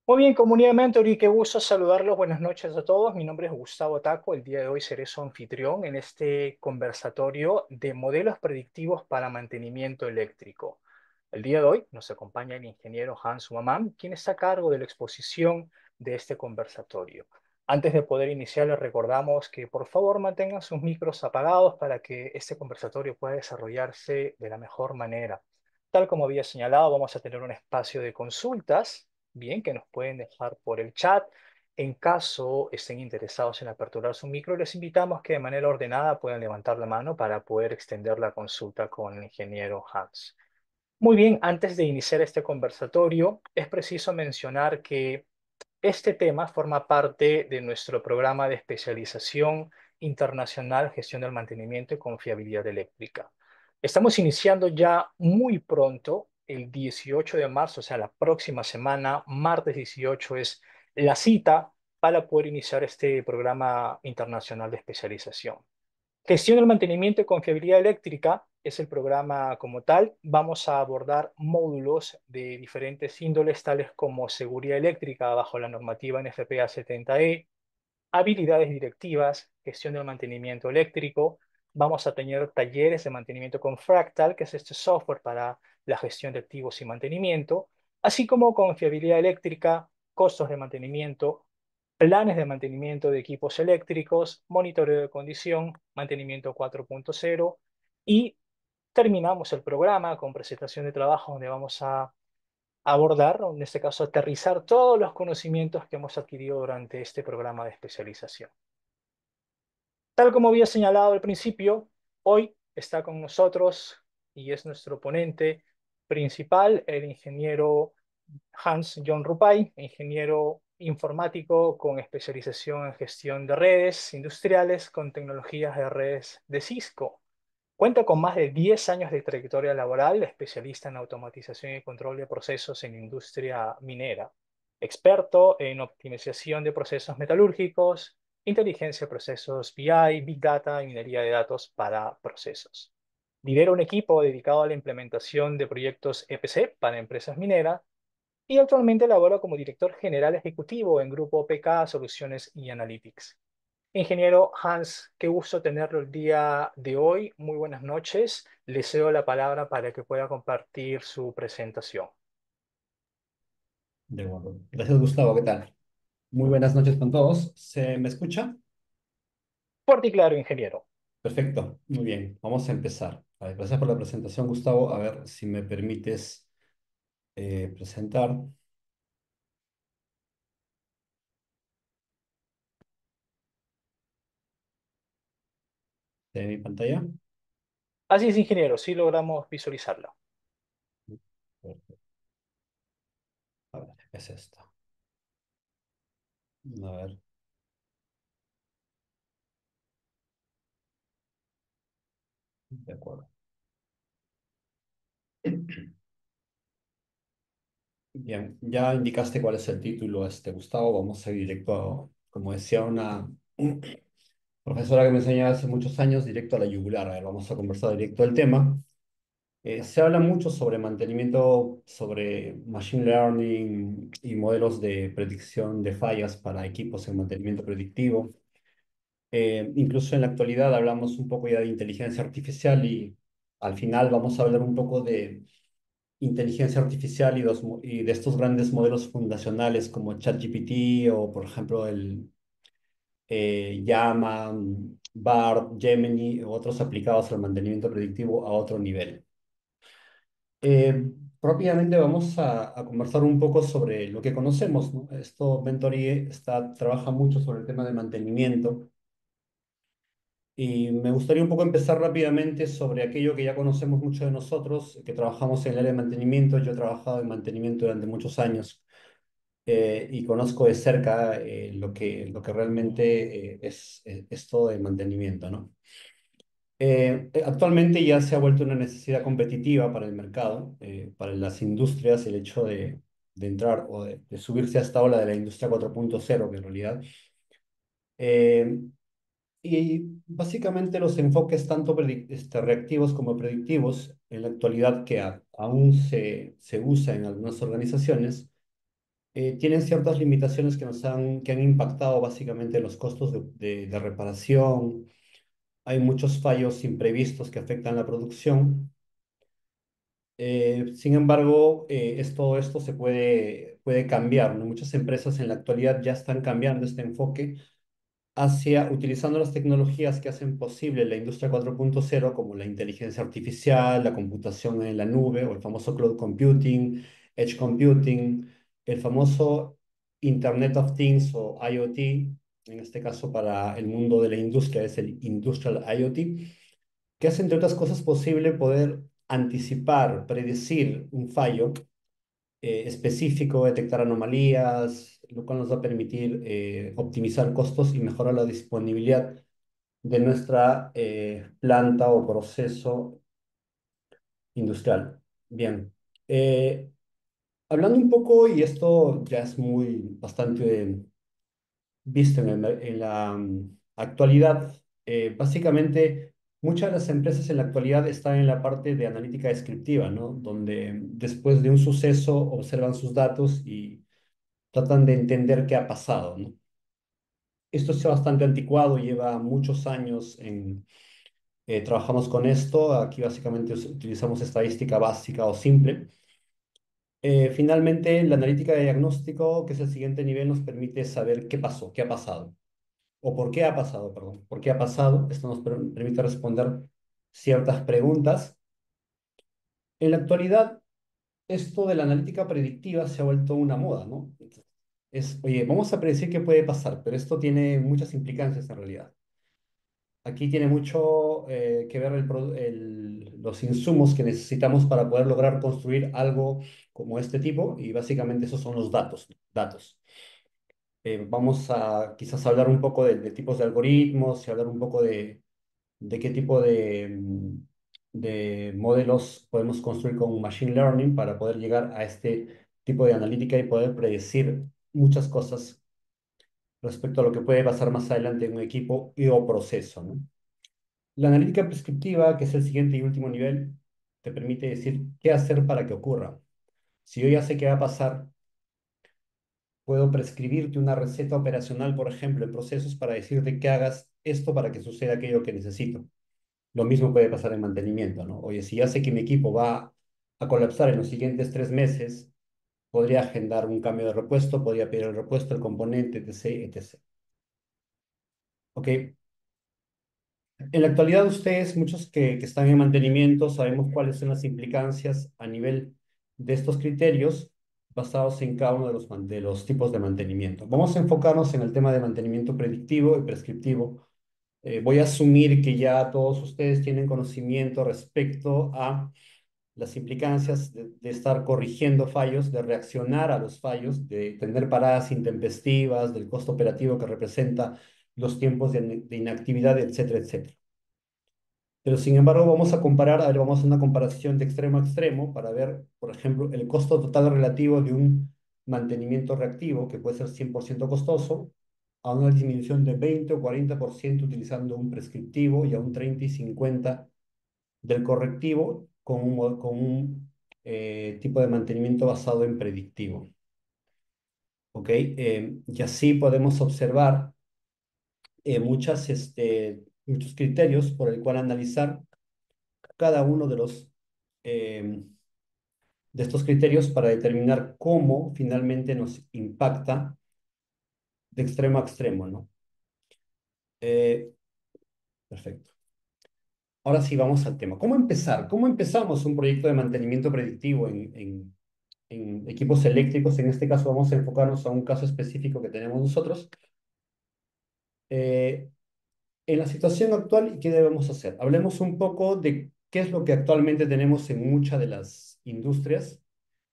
Muy bien, comunidad Mentoring, qué gusto saludarlos. Buenas noches a todos. Mi nombre es Gustavo Taco. El día de hoy seré su anfitrión en este conversatorio de modelos predictivos para mantenimiento eléctrico. El día de hoy nos acompaña el ingeniero Hans Wamam, quien está a cargo de la exposición de este conversatorio. Antes de poder iniciar, les recordamos que por favor mantengan sus micros apagados para que este conversatorio pueda desarrollarse de la mejor manera. Tal como había señalado, vamos a tener un espacio de consultas, bien, que nos pueden dejar por el chat. En caso estén interesados en aperturar su micro, les invitamos que de manera ordenada puedan levantar la mano para poder extender la consulta con el ingeniero Hans. Muy bien, antes de iniciar este conversatorio, es preciso mencionar que este tema forma parte de nuestro programa de especialización internacional, gestión del mantenimiento y confiabilidad eléctrica. Estamos iniciando ya muy pronto, el 18 de marzo, o sea, la próxima semana, martes 18 es la cita para poder iniciar este programa internacional de especialización. Gestión del mantenimiento y confiabilidad eléctrica es el programa como tal. Vamos a abordar módulos de diferentes índoles, tales como seguridad eléctrica bajo la normativa NFPA 70E, habilidades directivas, gestión del mantenimiento eléctrico. Vamos a tener talleres de mantenimiento con Fractal, que es este software para la gestión de activos y mantenimiento, así como confiabilidad eléctrica, costos de mantenimiento, planes de mantenimiento de equipos eléctricos, monitoreo de condición, mantenimiento 4.0 y terminamos el programa con presentación de trabajo donde vamos a abordar, o en este caso aterrizar todos los conocimientos que hemos adquirido durante este programa de especialización. Tal como había señalado al principio, hoy está con nosotros y es nuestro ponente principal, el ingeniero Hans John Rupay, ingeniero informático con especialización en gestión de redes industriales con tecnologías de redes de Cisco. Cuenta con más de 10 años de trayectoria laboral, especialista en automatización y control de procesos en industria minera, experto en optimización de procesos metalúrgicos, inteligencia de procesos BI, Big Data y minería de datos para procesos. Lidera un equipo dedicado a la implementación de proyectos EPC para empresas mineras y actualmente labora como director general ejecutivo en Grupo PK Soluciones y Analytics. Ingeniero Hans, qué gusto tenerlo el día de hoy. Muy buenas noches. Le cedo la palabra para que pueda compartir su presentación. De acuerdo. Gracias, Gustavo. ¿Qué tal? Muy buenas noches con todos. ¿Se me escucha? Fuerte y claro, ingeniero. Perfecto. Muy bien. Vamos a empezar. A ver, gracias por la presentación, Gustavo. A ver si me permites presentar de mi pantalla. Así es, ingeniero, sí logramos visualizarlo. Perfecto. A ver, ¿qué es esto? A ver, de acuerdo. Bien, ya indicaste cuál es el título, Gustavo. Vamos a ir directo como decía una profesora que me enseñaba hace muchos años, directo a la yugular. A ver, vamos a conversar directo del tema. Se habla mucho sobre mantenimiento, sobre machine learning y modelos de predicción de fallas para equipos en mantenimiento predictivo. Incluso en la actualidad hablamos un poco ya de inteligencia artificial y al final vamos a hablar un poco de inteligencia artificial y de estos grandes modelos fundacionales como ChatGPT o, por ejemplo, el Llama, BART, Gemini u otros aplicados al mantenimiento predictivo a otro nivel. Propiamente vamos a conversar un poco sobre lo que conocemos, ¿no? Esto, Mentorie trabaja mucho sobre el tema de mantenimiento y me gustaría un poco empezar rápidamente sobre aquello que ya conocemos mucho de nosotros, que trabajamos en el área de mantenimiento. Yo he trabajado en mantenimiento durante muchos años y conozco de cerca lo que realmente es esto de mantenimiento, ¿no? Actualmente ya se ha vuelto una necesidad competitiva para el mercado, para las industrias, el hecho de entrar o de subirse a esta ola de la industria 4.0, que en realidad. eh, y básicamente los enfoques tanto reactivos como predictivos en la actualidad que aún se usa en algunas organizaciones, tienen ciertas limitaciones que han impactado básicamente los costos de reparación. Hay muchos fallos imprevistos que afectan la producción. Sin embargo, todo esto puede cambiar, ¿no? Muchas empresas en la actualidad ya están cambiando este enfoque hacia utilizando las tecnologías que hacen posible la industria 4.0, como la inteligencia artificial, la computación en la nube o el famoso cloud computing, edge computing, el famoso Internet of Things o IoT, en este caso para el mundo de la industria es el Industrial IoT, que hace entre otras cosas posible poder anticipar, predecir un fallo específico, detectar anomalías, lo cual nos va a permitir optimizar costos y mejorar la disponibilidad de nuestra planta o proceso industrial. Bien, eh, hablando un poco, y esto ya es bastante visto en la actualidad, básicamente muchas de las empresas en la actualidad están en la parte de analítica descriptiva, ¿no? Donde después de un suceso observan sus datos y tratan de entender qué ha pasado, ¿no? Esto es bastante anticuado, lleva muchos años trabajamos con esto. Aquí básicamente utilizamos estadística básica o simple. Finalmente, la analítica de diagnóstico, que es el siguiente nivel, nos permite saber qué pasó, qué ha pasado, o por qué ha pasado, perdón, por qué ha pasado. Esto nos permite responder ciertas preguntas. En la actualidad, esto de la analítica predictiva se ha vuelto una moda, ¿no? Oye, vamos a predecir qué puede pasar, pero esto tiene muchas implicancias en realidad. Aquí tiene mucho que ver los insumos que necesitamos para poder lograr construir algo como este tipo, y básicamente esos son los datos. Datos. Vamos a quizás hablar un poco de tipos de algoritmos y hablar un poco de qué tipo de modelos podemos construir con Machine Learning para poder llegar a este tipo de analítica y poder predecir muchas cosas respecto a lo que puede pasar más adelante en un equipo y o proceso, ¿no? La analítica prescriptiva, que es el siguiente y último nivel, te permite decir qué hacer para que ocurra. Si yo ya sé qué va a pasar, puedo prescribirte una receta operacional, por ejemplo, en procesos para decirte que hagas esto para que suceda aquello que necesito. Lo mismo puede pasar en mantenimiento, ¿no? Oye, si ya sé que mi equipo va a colapsar en los siguientes 3 meses, podría agendar un cambio de repuesto, podría pedir el repuesto, el componente, etc., etc. ¿Ok? En la actualidad, ustedes, muchos que están en mantenimiento, sabemos cuáles son las implicancias a nivel de estos criterios basados en cada uno de los tipos de mantenimiento. Vamos a enfocarnos en el tema de mantenimiento predictivo y prescriptivo. Voy a asumir que ya todos ustedes tienen conocimiento respecto a las implicancias de estar corrigiendo fallos, de reaccionar a los fallos, de tener paradas intempestivas, del costo operativo que representa los tiempos de inactividad, etcétera, etcétera. Pero sin embargo, vamos a comparar, a ver, vamos a hacer una comparación de extremo a extremo para ver, por ejemplo, el costo total relativo de un mantenimiento reactivo, que puede ser 100% costoso, a una disminución de 20 o 40% utilizando un prescriptivo y a un 30 y 50 del correctivo con un tipo de mantenimiento basado en predictivo. ¿Ok? Y así podemos observar muchos criterios por el cual analizar cada uno eh, de estos criterios para determinar cómo finalmente nos impacta de extremo a extremo, ¿no? Eh, Perfecto. Ahora sí, vamos al tema. ¿Cómo empezar? ¿Cómo empezamos un proyecto de mantenimiento predictivo en equipos eléctricos? En este caso vamos a enfocarnos a un caso específico que tenemos nosotros. Eh, en la situación actual, ¿qué debemos hacer? Hablemos un poco de qué es lo que actualmente tenemos en muchas de las industrias.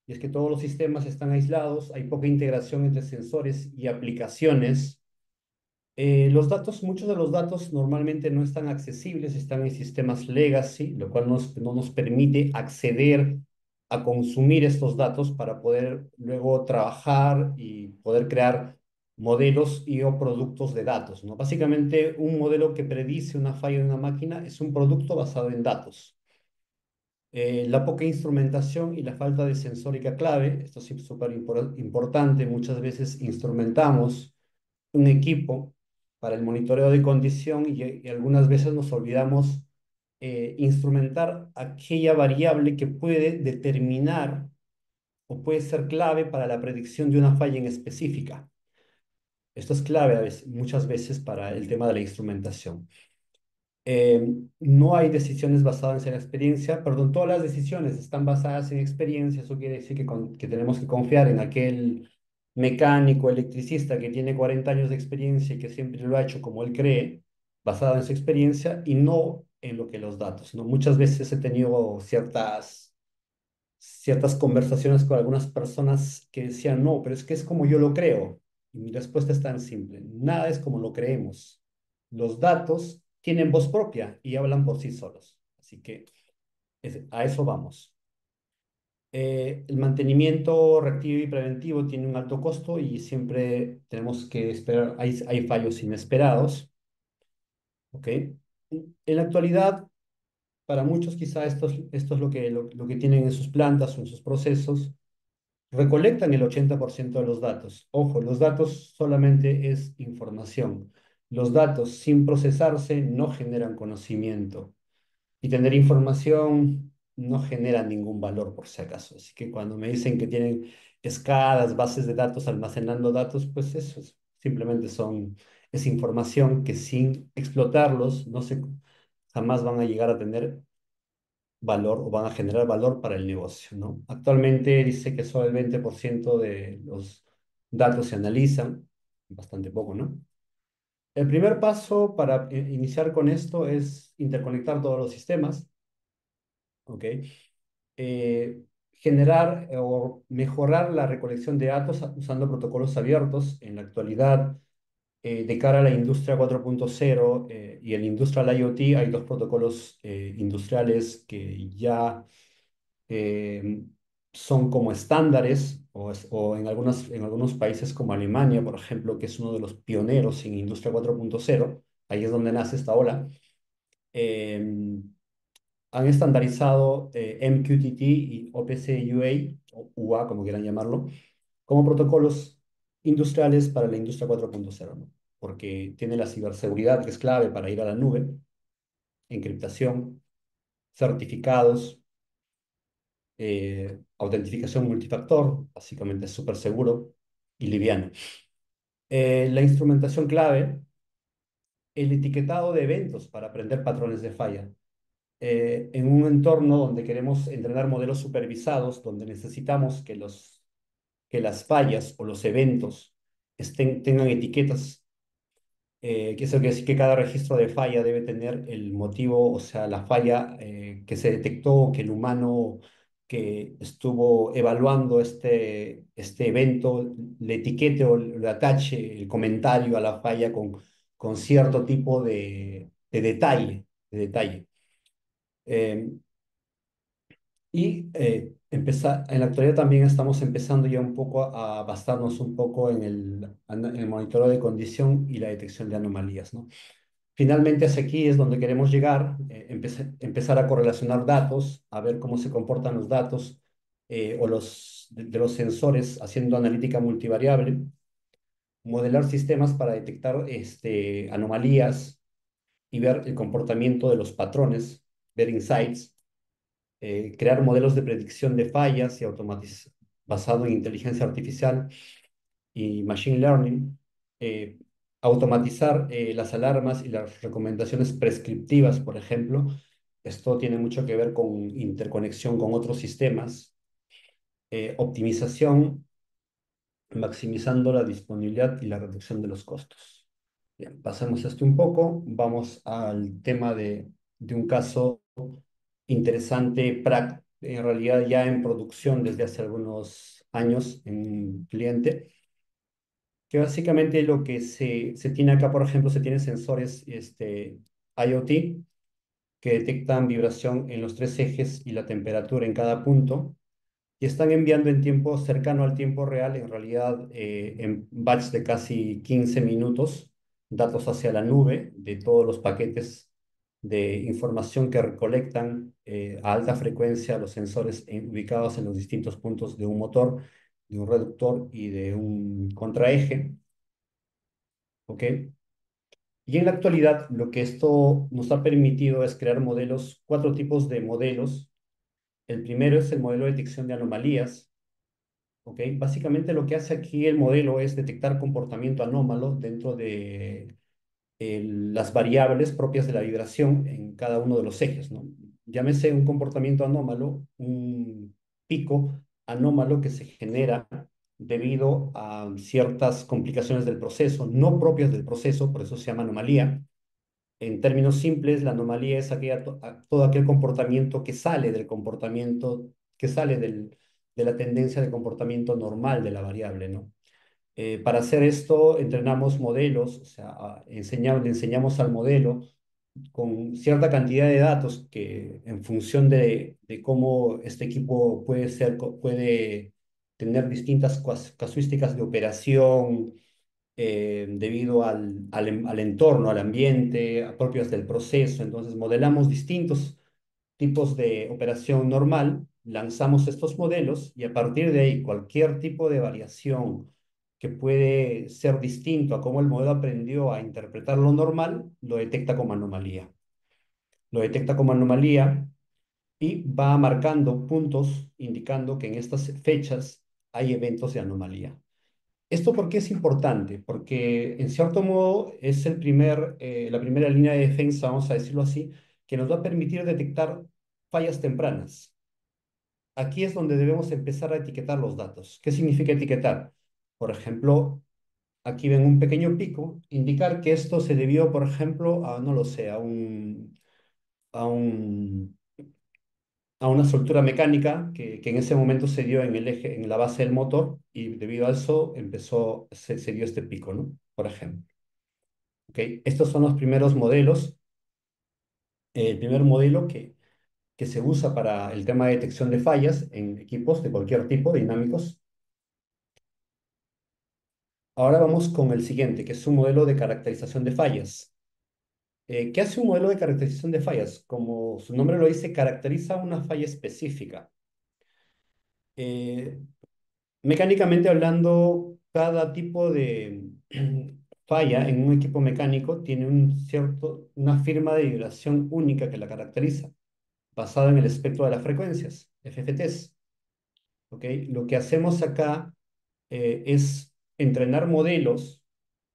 Y es que todos los sistemas están aislados, hay poca integración entre sensores y aplicaciones. Los datos, muchos de los datos normalmente no están accesibles, están en sistemas legacy, lo cual no nos permite acceder a consumir estos datos para poder luego trabajar y poder crear modelos y o productos de datos, ¿no? Básicamente, un modelo que predice una falla de una máquina es un producto basado en datos. La poca instrumentación y la falta de sensórica clave, esto sí es súper importante, muchas veces instrumentamos un equipo para el monitoreo de condición y algunas veces nos olvidamos instrumentar aquella variable que puede determinar o puede ser clave para la predicción de una falla en específica. Esto es clave muchas veces para el tema de la instrumentación. No hay decisiones basadas en la experiencia, perdón, todas las decisiones están basadas en experiencia. Eso quiere decir que tenemos que confiar en aquel mecánico, electricista que tiene 40 años de experiencia y que siempre lo ha hecho como él cree, basado en su experiencia y no en lo que los datos, ¿no? Muchas veces he tenido ciertas conversaciones con algunas personas que decían, no, pero es que es como yo lo creo. Y mi respuesta es tan simple, nada es como lo creemos. Los datos tienen voz propia y hablan por sí solos. Así que a eso vamos. El mantenimiento reactivo y preventivo tiene un alto costo y siempre tenemos que esperar, hay fallos inesperados, ¿ok? En la actualidad, para muchos quizá esto es lo que tienen en sus plantas o en sus procesos, recolectan el 80% de los datos. Ojo, los datos solamente es información. Los datos sin procesarse no generan conocimiento y tener información no genera ningún valor por si acaso. Así que cuando me dicen que tienen escalas, bases de datos almacenando datos, pues eso simplemente es información que sin explotarlos jamás van a llegar a tener valor o van a generar valor para el negocio, ¿no? Actualmente dice que solo el 20% de los datos se analizan, bastante poco, ¿no? El primer paso para iniciar con esto es interconectar todos los sistemas, ¿ok? Generar o mejorar la recolección de datos usando protocolos abiertos. En la actualidad, de cara a la industria 4.0 y el Industrial IoT, hay dos protocolos industriales que ya eh, son como estándares, o en algunos países como Alemania, por ejemplo, que es uno de los pioneros en Industria 4.0, ahí es donde nace esta ola, eh, han estandarizado MQTT y OPC UA, o UA, como quieran llamarlo, como protocolos industriales para la industria 4.0, ¿no? Porque tiene la ciberseguridad, que es clave para ir a la nube, encriptación, certificados, autentificación multifactor, básicamente es súper seguro y liviano. La instrumentación clave, el etiquetado de eventos para aprender patrones de falla. En un entorno donde queremos entrenar modelos supervisados, donde necesitamos que las fallas o los eventos tengan etiquetas, que eso quiere decir que cada registro de falla debe tener el motivo, o sea, la falla que se detectó, que el humano que estuvo evaluando este evento le etiquete o le atache el comentario a la falla con cierto tipo de detalle, de detalle. Eh, en la actualidad también estamos empezando ya un poco a basarnos un poco en el monitoreo de condición y la detección de anomalías, ¿no? Finalmente, hacia aquí es donde queremos llegar, empezar a correlacionar datos, a ver cómo se comportan los datos o de los sensores haciendo analítica multivariable, modelar sistemas para detectar anomalías y ver el comportamiento de los patrones, ver insights, crear modelos de predicción de fallas y basado en inteligencia artificial y machine learning, eh, automatizar las alarmas y las recomendaciones prescriptivas, por ejemplo. Esto tiene mucho que ver con interconexión con otros sistemas, optimización, maximizando la disponibilidad y la reducción de los costos. Bien, pasemos esto un poco, vamos al tema de un caso interesante, en realidad ya en producción desde hace algunos años en un cliente, que básicamente lo que se tiene acá, por ejemplo, se tienen sensores IoT que detectan vibración en los tres ejes y la temperatura en cada punto y están enviando en tiempo cercano al tiempo real, en realidad en batch de casi 15 minutos, datos hacia la nube de todos los paquetes de información que recolectan a alta frecuencia los sensores ubicados en los distintos puntos de un motor, de un reductor y de un contraeje, ¿ok? Y en la actualidad, lo que esto nos ha permitido es crear modelos, cuatro tipos de modelos. El primero es el modelo de detección de anomalías, ¿ok? Básicamente lo que hace aquí el modelo es detectar comportamiento anómalo dentro de las variables propias de la vibración en cada uno de los ejes, ¿no? Llámese un comportamiento anómalo, un pico anómalo que se genera debido a ciertas complicaciones del proceso, no propias del proceso, por eso se llama anomalía. En términos simples, la anomalía es todo aquel comportamiento que sale del comportamiento, que sale de la tendencia de comportamiento normal de la variable, ¿no? Para hacer esto, entrenamos modelos, o sea, le enseñamos al modelo con cierta cantidad de datos que en función de cómo este equipo puede tener distintas casuísticas de operación debido al entorno, al ambiente, propios del proceso. Entonces, modelamos distintos tipos de operación normal, lanzamos estos modelos y a partir de ahí cualquier tipo de variación que puede ser distinto a cómo el modelo aprendió a interpretar lo normal, lo detecta como anomalía. Lo detecta como anomalía y va marcando puntos indicando que en estas fechas hay eventos de anomalía. ¿Esto por qué es importante? Porque en cierto modo es la primera línea de defensa, vamos a decirlo así, que nos va a permitir detectar fallas tempranas. Aquí es donde debemos empezar a etiquetar los datos. ¿Qué significa etiquetar? Por ejemplo, aquí ven un pequeño pico, indicar que esto se debió, por ejemplo, a, no lo sé, a un, a una soltura mecánica que en ese momento se dio en el eje, en la base del motor, y debido a eso se dio este pico, ¿no? Por ejemplo. ¿Ok? Estos son los primeros modelos. El primer modelo que se usa para el tema de detección de fallas en equipos de cualquier tipo, dinámicos. Ahora vamos con el siguiente, que es un modelo de caracterización de fallas. ¿Qué hace un modelo de caracterización de fallas? Como su nombre lo dice, caracteriza una falla específica. Eh, Mecánicamente hablando, cada tipo de falla en un equipo mecánico tiene una firma de vibración única que la caracteriza, basada en el espectro de las frecuencias, FFTs. ¿Ok? Lo que hacemos acá es entrenar modelos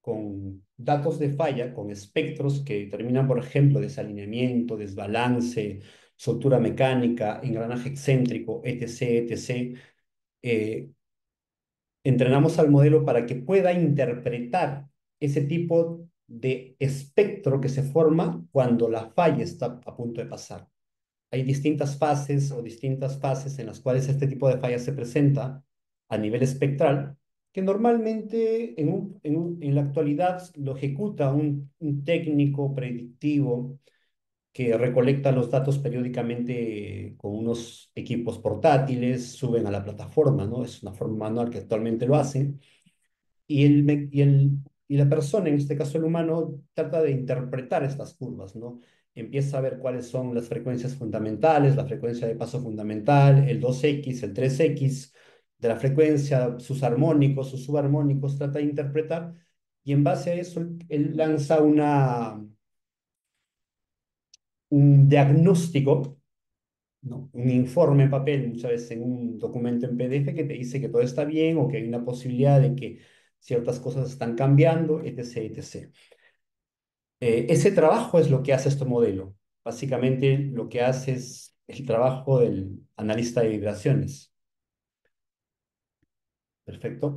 con datos de falla, con espectros que determinan, por ejemplo, desalineamiento, desbalance, soltura mecánica, engranaje excéntrico, etc., etc. Eh, Entrenamos al modelo para que pueda interpretar ese tipo de espectro que se forma cuando la falla está a punto de pasar. Hay distintas fases o distintas fases en las cuales este tipo de falla se presenta a nivel espectral, que normalmente en la actualidad lo ejecuta un técnico predictivo que recolecta los datos periódicamente con unos equipos portátiles, suben a la plataforma, ¿no? Es una forma manual que actualmente lo hacen y la persona, en este caso el humano, trata de interpretar estas curvas, ¿no? Empieza a ver cuáles son las frecuencias fundamentales, la frecuencia de paso fundamental, el 2x, el 3x de la frecuencia, sus armónicos, sus subarmónicos, trata de interpretar y en base a eso él lanza un diagnóstico, ¿no? Un informe en papel, muchas veces en un documento en PDF que te dice que todo está bien o que hay una posibilidad de que ciertas cosas están cambiando, etc., etc. Ese trabajo es lo que hace este modelo. Básicamente lo que hace es el trabajo del analista de vibraciones. Perfecto.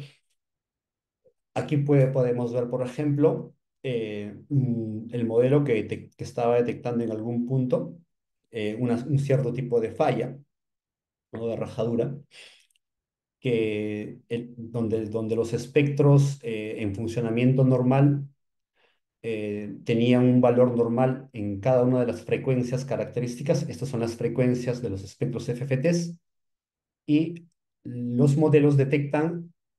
Aquí podemos ver, por ejemplo, el modelo que estaba detectando en algún punto un cierto tipo de falla o de rajadura donde los espectros en funcionamiento normal tenían un valor normal en cada una de las frecuencias características. Estas son las frecuencias de los espectros FFTs y los modelos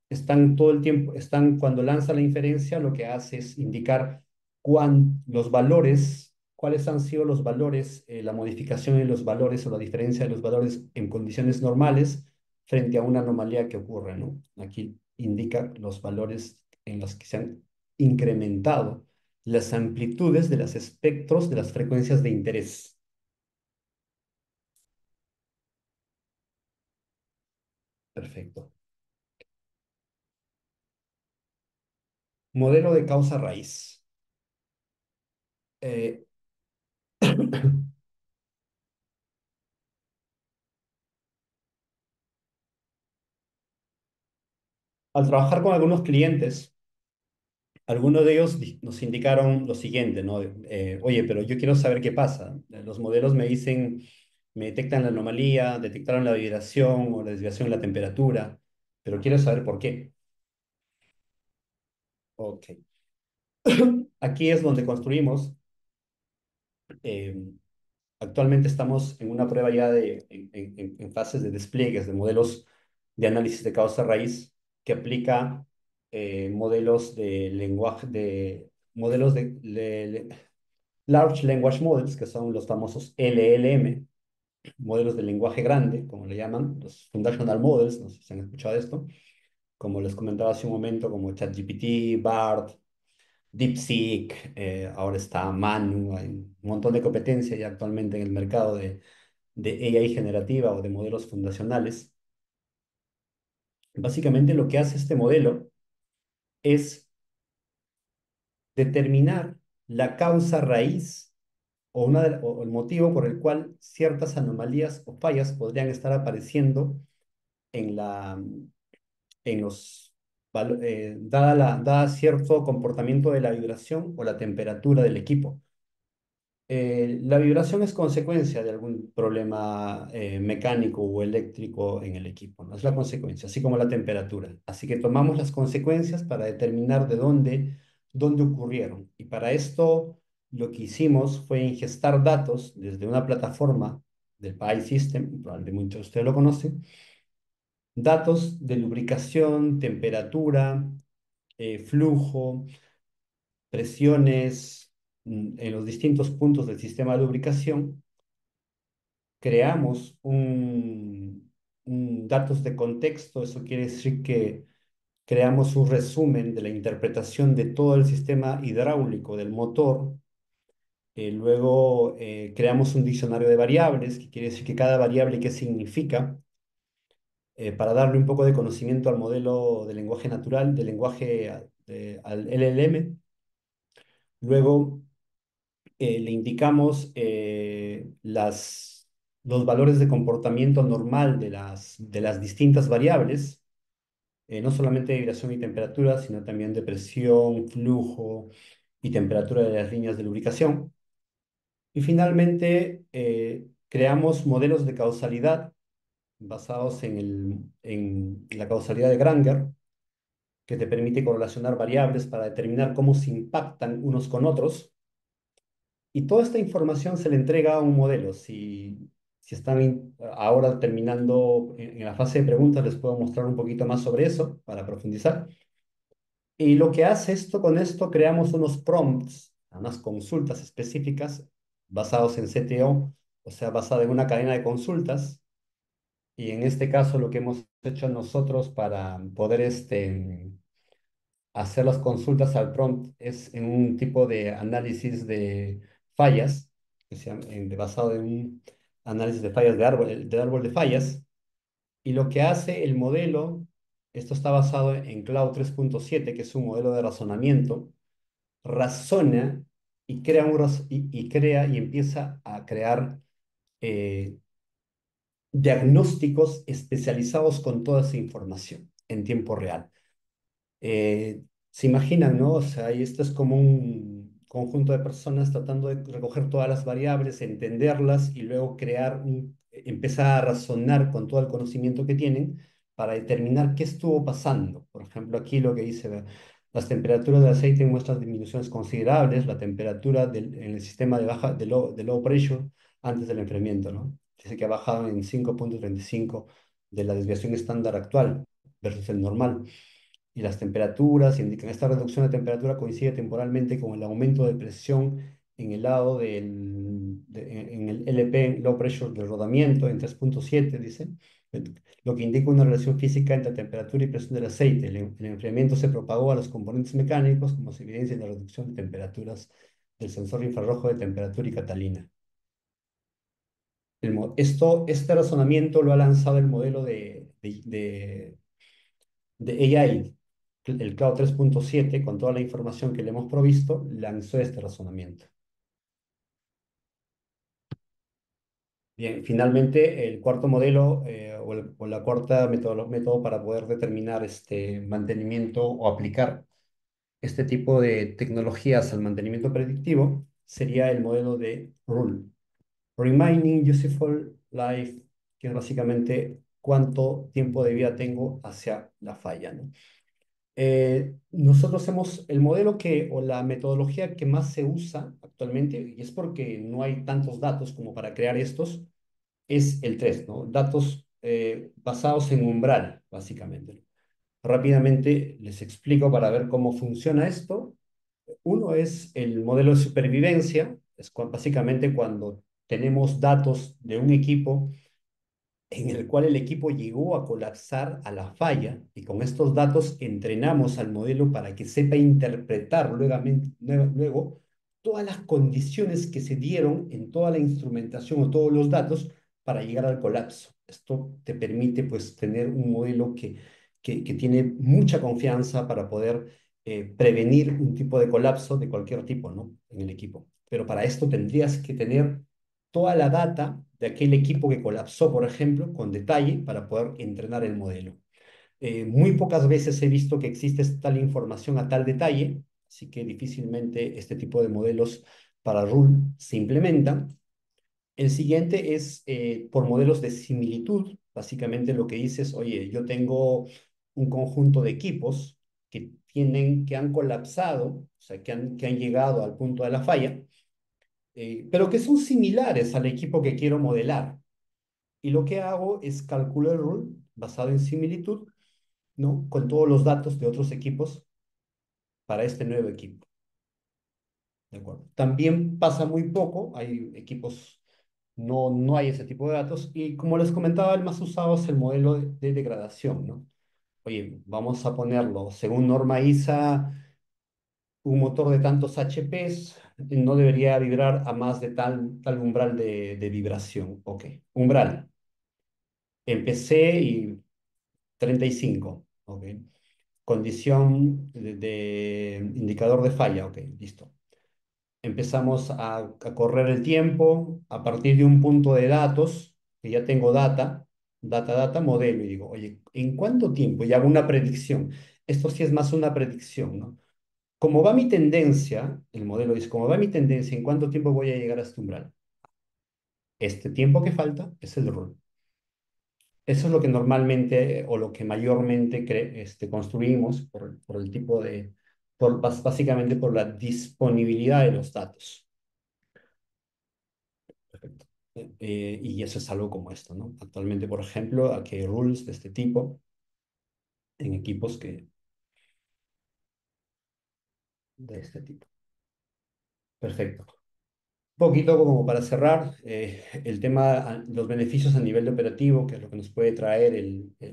están todo el tiempo, cuando lanza la inferencia, lo que hace es indicar los valores. cuáles han sido los valores, la modificación en los valores o la diferencia de los valores en condiciones normales frente a una anomalía que ocurre, ¿no? Aquí indica los valores en los que se han incrementado las amplitudes de los espectros de las frecuencias de interés. Perfecto. Modelo de causa raíz. Eh, Al trabajar con algunos clientes, algunos de ellos nos indicaron lo siguiente, ¿no? Oye, pero yo quiero saber qué pasa. Los modelos me dicen, me detectan la anomalía, detectaron la vibración o la desviación en la temperatura, pero quiero saber por qué. Ok. Aquí es donde construimos. eh, Actualmente estamos en una prueba ya en fases de despliegues de modelos de análisis de causa raíz que aplica modelos de lenguaje, modelos Large Language Models, que son los famosos LLM, modelos de lenguaje grande, como le llaman, los Foundational Models, no sé si han escuchado de esto, como les comentaba hace un momento, como ChatGPT, BART, DeepSeek, ahora está Manu, hay un montón de competencia ya actualmente en el mercado de AI generativa o de modelos fundacionales. Básicamente lo que hace este modelo es determinar la causa raíz o el motivo por el cual ciertas anomalías o fallas podrían estar apareciendo en en los, dada cierto comportamiento de la vibración o la temperatura del equipo. La vibración es consecuencia de algún problema mecánico o eléctrico en el equipo, ¿no? Es la consecuencia, así como la temperatura. Así que tomamos las consecuencias para determinar de dónde ocurrieron. Y para esto lo que hicimos fue ingestar datos desde una plataforma del PI System, probablemente muchos de ustedes lo conocen, datos de lubricación, temperatura, flujo, presiones en los distintos puntos del sistema de lubricación. Creamos datos de contexto. Eso quiere decir que creamos un resumen de la interpretación de todo el sistema hidráulico del motor. Luego creamos un diccionario de variables, que quiere decir que cada variable qué significa, para darle un poco de conocimiento al modelo de lenguaje natural, del lenguaje al LLM. Luego le indicamos los valores de comportamiento normal de las distintas variables, no solamente de vibración y temperatura, sino también de presión, flujo y temperatura de las líneas de lubricación. Y finalmente, creamos modelos de causalidad basados en la causalidad de Granger, que te permite correlacionar variables para determinar cómo se impactan unos con otros. Y toda esta información se le entrega a un modelo. Si están ahora terminando en la fase de preguntas, les puedo mostrar un poquito más sobre eso para profundizar. Y lo que hace esto, con esto creamos unos prompts, unas consultas específicas basados en CTO, o sea, basada en una cadena de consultas. Y en este caso lo que hemos hecho nosotros para poder hacer las consultas al prompt es en un tipo de análisis de fallas, basado en un análisis de fallas de árbol de fallas. Y lo que hace el modelo, esto está basado en Cloud 3.7, que es un modelo de razonamiento, razona y crea, y crea y empieza a crear eh, diagnósticos especializados con toda esa información en tiempo real. Se imaginan, ¿no? O sea, y esto es como un conjunto de personas tratando de recoger todas las variables, entenderlas y luego empezar a razonar con todo el conocimiento que tienen para determinar qué estuvo pasando. Por ejemplo, aquí lo que dice, las temperaturas del aceite muestran disminuciones considerables, la temperatura en el sistema de low pressure antes del enfriamiento, ¿no? Dice que ha bajado en 5,35 de la desviación estándar actual versus el normal. Y las temperaturas indican esta reducción de temperatura coincide temporalmente con el aumento de presión en el lado en el LP, Low Pressure de rodamiento, en 3.7 dice, lo que indica una relación física entre temperatura y presión del aceite. El enfriamiento se propagó a los componentes mecánicos, como se evidencia en la reducción de temperaturas del sensor infrarrojo de temperatura y catalina. Este razonamiento lo ha lanzado el modelo de AI, el Cloud 3.7, con toda la información que le hemos provisto, lanzó este razonamiento. Bien, finalmente, el cuarto modelo o la cuarta método para poder determinar este mantenimiento o aplicar este tipo de tecnologías al mantenimiento predictivo sería el modelo de RULE, Remaining Useful Life, que es básicamente cuánto tiempo de vida tengo hacia la falla, ¿no? Nosotros hemos, el modelo o la metodología que más se usa actualmente, y es porque no hay tantos datos como para crear estos, es el 3, ¿no? Datos basados en umbral, básicamente. Rápidamente les explico para ver cómo funciona esto. Uno es el modelo de supervivencia, es básicamente cuando tenemos datos de un equipo en el cual el equipo llegó a colapsar a la falla y con estos datos entrenamos al modelo para que sepa interpretar luego todas las condiciones que se dieron en toda la instrumentación o todos los datos para llegar al colapso. Esto te permite pues tener un modelo que tiene mucha confianza para poder prevenir un tipo de colapso de cualquier tipo, ¿no? En el equipo. Pero para esto tendrías que tener toda la data de aquel equipo que colapsó, por ejemplo, con detalle para poder entrenar el modelo. Muy pocas veces he visto que existe tal información a tal detalle, así que difícilmente este tipo de modelos para RUL se implementan. El siguiente es por modelos de similitud. Básicamente lo que dice es, oye, yo tengo un conjunto de equipos que han colapsado, o sea, que han llegado al punto de la falla, pero que son similares al equipo que quiero modelar. Y lo que hago es calcular el rule basado en similitud, ¿no? Con todos los datos de otros equipos para este nuevo equipo. ¿De acuerdo? También pasa muy poco, hay equipos, no hay ese tipo de datos. Y como les comentaba, el más usado es el modelo de degradación, ¿no? Oye, vamos a ponerlo según norma ISA, un motor de tantos HPs no debería vibrar a más de tal umbral de vibración. Ok, umbral. Empecé y 35. Ok. Condición de indicador de falla. Ok, listo. Empezamos a correr el tiempo a partir de un punto de datos, que ya tengo data, modelo, y digo, oye, ¿en cuánto tiempo? Y hago una predicción. Esto sí es más una predicción, ¿no? Como va mi tendencia, el modelo dice, como va mi tendencia, ¿en cuánto tiempo voy a llegar a este umbral? Este tiempo que falta es el rol. Eso es lo que normalmente o lo que mayormente construimos por el tipo básicamente por la disponibilidad de los datos. Perfecto. Y eso es algo como esto, ¿no? Actualmente, por ejemplo, aquí hay rules de este tipo en equipos de este tipo. Perfecto. Poquito como para cerrar, el tema, los beneficios a nivel de operativo, que es lo que nos puede traer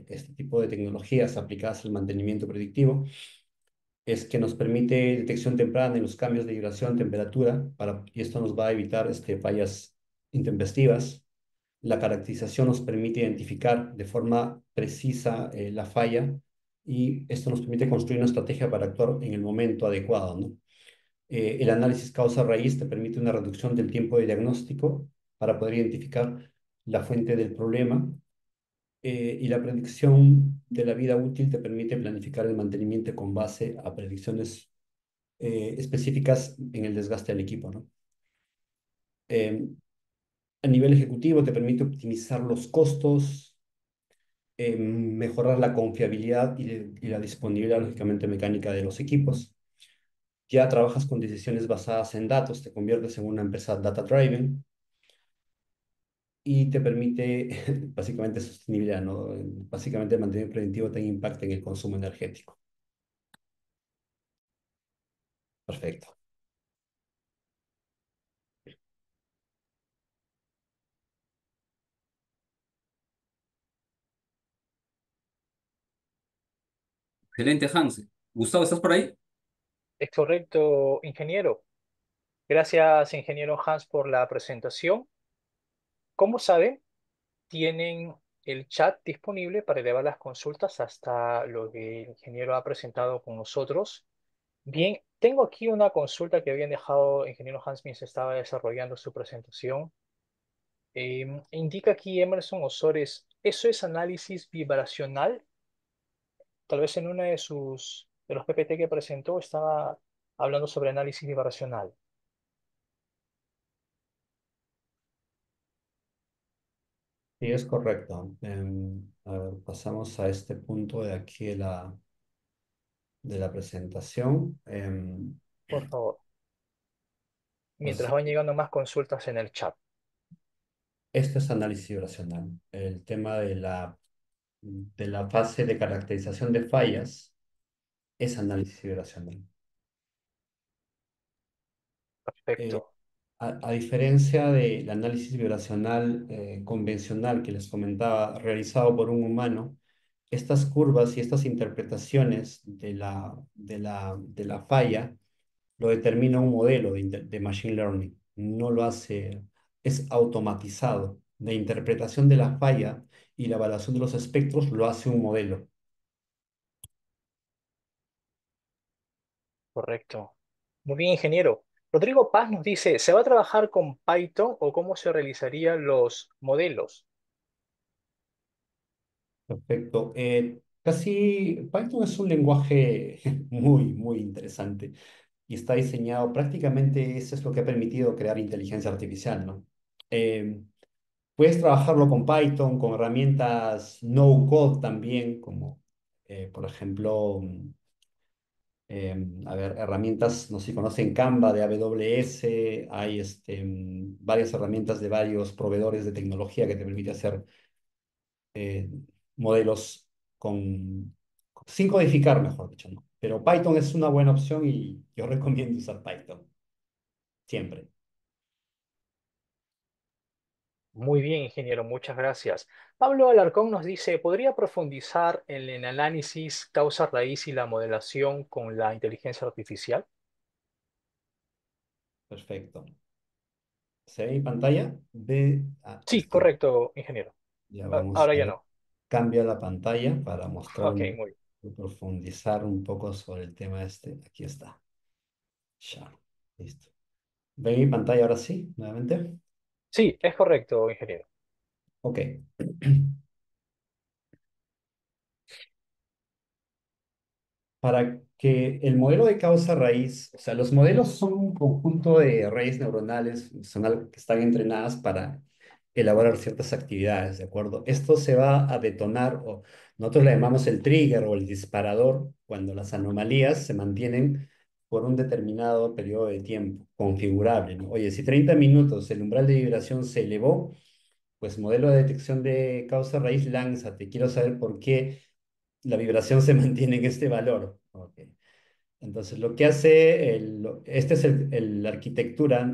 este tipo de tecnologías aplicadas al mantenimiento predictivo, es que nos permite detección temprana en los cambios de vibración, temperatura, y esto nos va a evitar fallas intempestivas. La caracterización nos permite identificar de forma precisa la falla y esto nos permite construir una estrategia para actuar en el momento adecuado, ¿no? El análisis causa-raíz te permite una reducción del tiempo de diagnóstico para poder identificar la fuente del problema y la predicción de la vida útil te permite planificar el mantenimiento con base a predicciones específicas en el desgaste del equipo, ¿no? Eh, a nivel ejecutivo te permite optimizar los costos, mejorar la confiabilidad y la disponibilidad, lógicamente, mecánica de los equipos. Ya trabajas con decisiones basadas en datos, te conviertes en una empresa data-driven y te permite básicamente sostenibilidad, ¿no? Básicamente mantener preventivo ten impacto en el consumo energético. Perfecto. Excelente, Hans. Gustavo, ¿estás por ahí? Es correcto, ingeniero. Gracias, ingeniero Hans, por la presentación. Como saben, tienen el chat disponible para elevar las consultas hasta lo que el ingeniero ha presentado con nosotros. Bien, tengo aquí una consulta que habían dejado ingeniero Hans mientras estaba desarrollando su presentación. Indica aquí Emerson Osores, ¿eso es análisis vibracional? Tal vez en una de los PPT que presentó estaba hablando sobre análisis vibracional. Sí, es correcto. A ver, pasamos a este punto de aquí de la presentación. Por favor, mientras Pues van llegando más consultas en el chat. esto es análisis vibracional. El tema de la fase de caracterización de fallas es análisis vibracional. Eh, Perfecto, a diferencia del análisis vibracional convencional que les comentaba, realizado por un humano, estas curvas y estas interpretaciones de la falla lo determina un modelo de Machine Learning. No lo hace, es automatizado. La interpretación de la falla y la evaluación de los espectros lo hace un modelo. correcto. Muy bien, ingeniero. Rodrigo Paz nos dice, ¿se va a trabajar con Python o cómo se realizarían los modelos? Perfecto. Casi Python es un lenguaje muy interesante y está diseñado, prácticamente eso es lo que ha permitido crear inteligencia artificial, ¿no? Eh, Puedes trabajarlo con Python, con herramientas no code también, como por ejemplo, a ver, herramientas, no sé si conocen Canva de AWS, hay varias herramientas de varios proveedores de tecnología que te permite hacer eh, modelos con, sin codificar, mejor dicho, ¿no? Pero Python es una buena opción y yo recomiendo usar Python, siempre. Muy bien, ingeniero, muchas gracias. Pablo Alarcón nos dice, ¿podría profundizar en el análisis causa-raíz y la modelación con la inteligencia artificial? Perfecto. ¿Se ve mi pantalla? Ve, Sí, correcto, ingeniero. ya vamos Ahora a ya ver. no. Cambia la pantalla para mostrar Ok, muy bien. profundizar un poco sobre el tema este. Aquí está. Ya. Listo. ¿Ve mi pantalla ahora sí? Nuevamente. Sí, es correcto, ingeniero. Ok. Para que el modelo de causa-raíz, o sea, los modelos son un conjunto de redes neuronales, son algo que están entrenadas para elaborar ciertas actividades, ¿de acuerdo? Esto se va a detonar, o nosotros le llamamos el trigger o el disparador, cuando las anomalías se mantienen por un determinado periodo de tiempo configurable, ¿no? Oye, si 30 minutos el umbral de vibración se elevó, pues modelo de detección de causa-raíz, lánzate. Quiero saber por qué la vibración se mantiene en este valor. Ok. Entonces, lo que hace, este es la arquitectura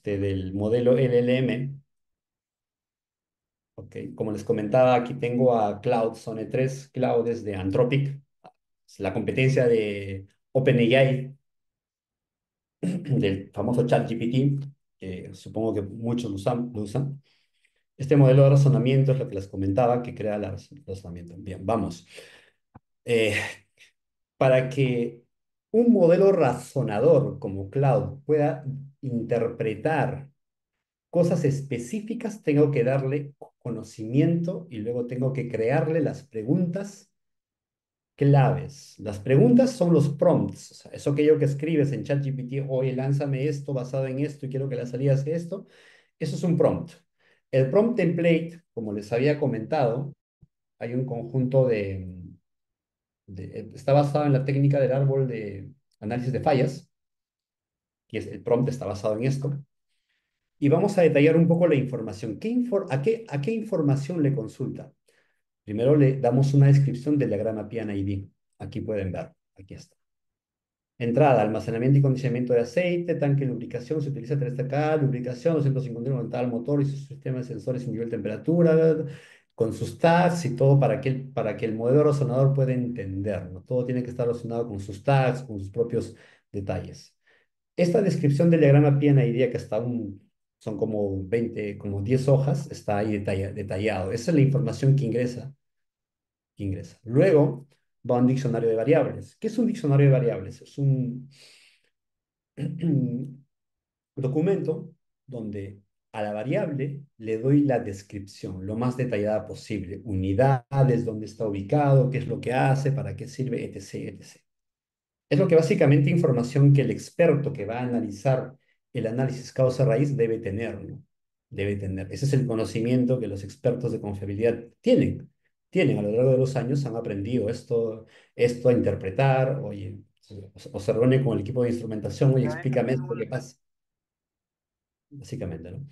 del modelo LLM. Ok. Como les comentaba, aquí tengo a Cloud, Zone 3. Cloud es de Anthropic, es la competencia de OpenAI, del famoso ChatGPT, que supongo que muchos lo usan. Este modelo de razonamiento es lo que les comentaba, que crea el razonamiento. Bien, vamos. Eh, para que un modelo razonador como Cloud pueda interpretar cosas específicas, tengo que darle conocimiento y luego tengo que crearle las preguntas claves. Las preguntas son los prompts, o sea, eso aquello que escribes en ChatGPT, oye, lánzame esto basado en esto y quiero que la salida sea esto, eso es un prompt. El prompt template, como les había comentado, hay un conjunto está basado en la técnica del árbol de análisis de fallas, que es el prompt está basado en esto. Y vamos a detallar un poco la información. ¿A qué información le consulta? Primero le damos una descripción del diagrama PNID. Aquí pueden ver, aquí está. Entrada, almacenamiento y condicionamiento de aceite, tanque de lubricación, se utiliza 3TK, lubricación, 251 tal motor y su sistema de sensores y nivel de temperatura. con sus tags y todo para que el modelo razonador pueda entender, ¿no? Todo tiene que estar relacionado con sus tags, con sus propios detalles. Esta descripción del diagrama PNID, que son como 20, como 10 hojas, está ahí detallado. Esa es la información que ingresa. Luego va un diccionario de variables. ¿Qué es un diccionario de variables? Es un documento donde a la variable le doy la descripción lo más detallada posible, unidades, dónde está ubicado, qué es lo que hace, para qué sirve, etc., etc. Es lo que básicamente información que el experto que va a analizar el análisis causa-raíz debe tener, ¿no? Debe tener. Ese es el conocimiento que los expertos de confiabilidad tienen a lo largo de los años, han aprendido esto a interpretar, oye, o se reúnen con el equipo de instrumentación, oye, explícame esto, ¿qué pasa? Básicamente, ¿no?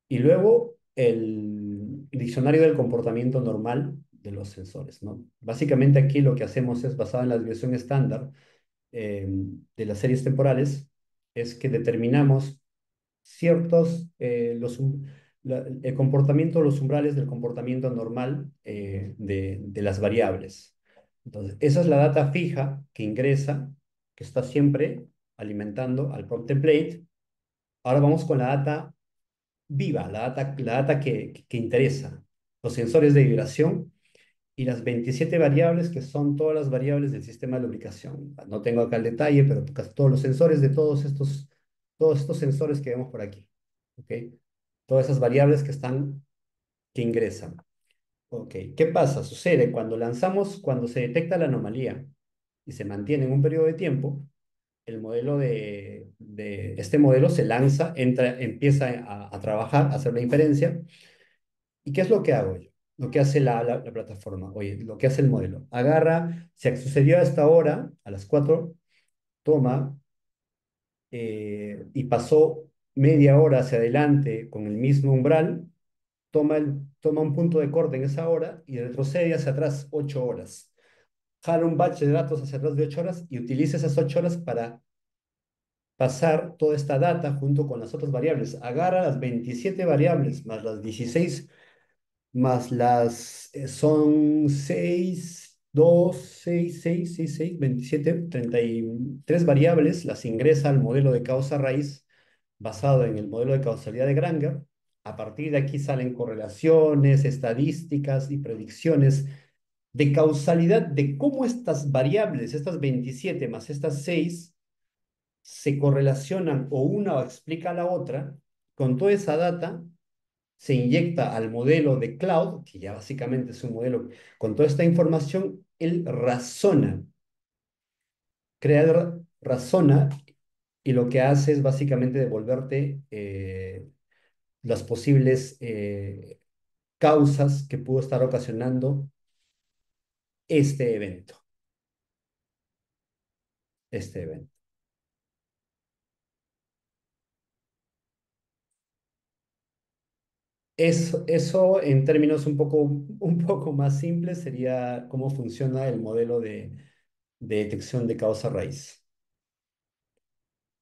Y luego el diccionario del comportamiento normal de los sensores, ¿no? Básicamente aquí lo que hacemos es basado en la desviación estándar de las series temporales, es que determinamos ciertos, el comportamiento, los umbrales del comportamiento normal de las variables. Entonces, esa es la data fija que ingresa, que está siempre alimentando al prompt template. Ahora vamos con la data viva, la data que interesa, los sensores de vibración y las 27 variables que son todas las variables del sistema de lubricación. No tengo acá el detalle, pero casi todos los sensores de todos estos sensores que vemos por aquí. ¿Ok? Todas esas variables que ingresan. ¿Ok? ¿Qué pasa? Sucede cuando se detecta la anomalía y se mantiene en un periodo de tiempo, el modelo este modelo se lanza, empieza a trabajar, a hacer la inferencia. ¿Y qué es lo que hago yo? Lo que hace la plataforma, oye, lo que hace el modelo. Agarra, si sucedió a esta hora, a las 4, toma y pasó media hora hacia adelante con el mismo umbral, toma un punto de corte en esa hora y retrocede hacia atrás 8 horas. Jala un batch de datos hacia atrás de 8 horas y utiliza esas 8 horas para pasar toda esta data junto con las otras variables. Agarra las 27 variables más las 16 más son 6 2 6 6 6 6 27 33 variables, las ingresa al modelo de causa raíz basado en el modelo de causalidad de Granger. A partir de aquí salen correlaciones, estadísticas y predicciones de causalidad de cómo estas variables, estas 27 más estas 6 se correlacionan o una explica a la otra. Con toda esa data se inyecta al modelo de cloud, que ya básicamente es un modelo con toda esta información, él razona, razona y lo que hace es básicamente devolverte las posibles causas que pudo estar ocasionando este evento, este evento. Eso en términos un poco más simples sería cómo funciona el modelo de detección de causa raíz.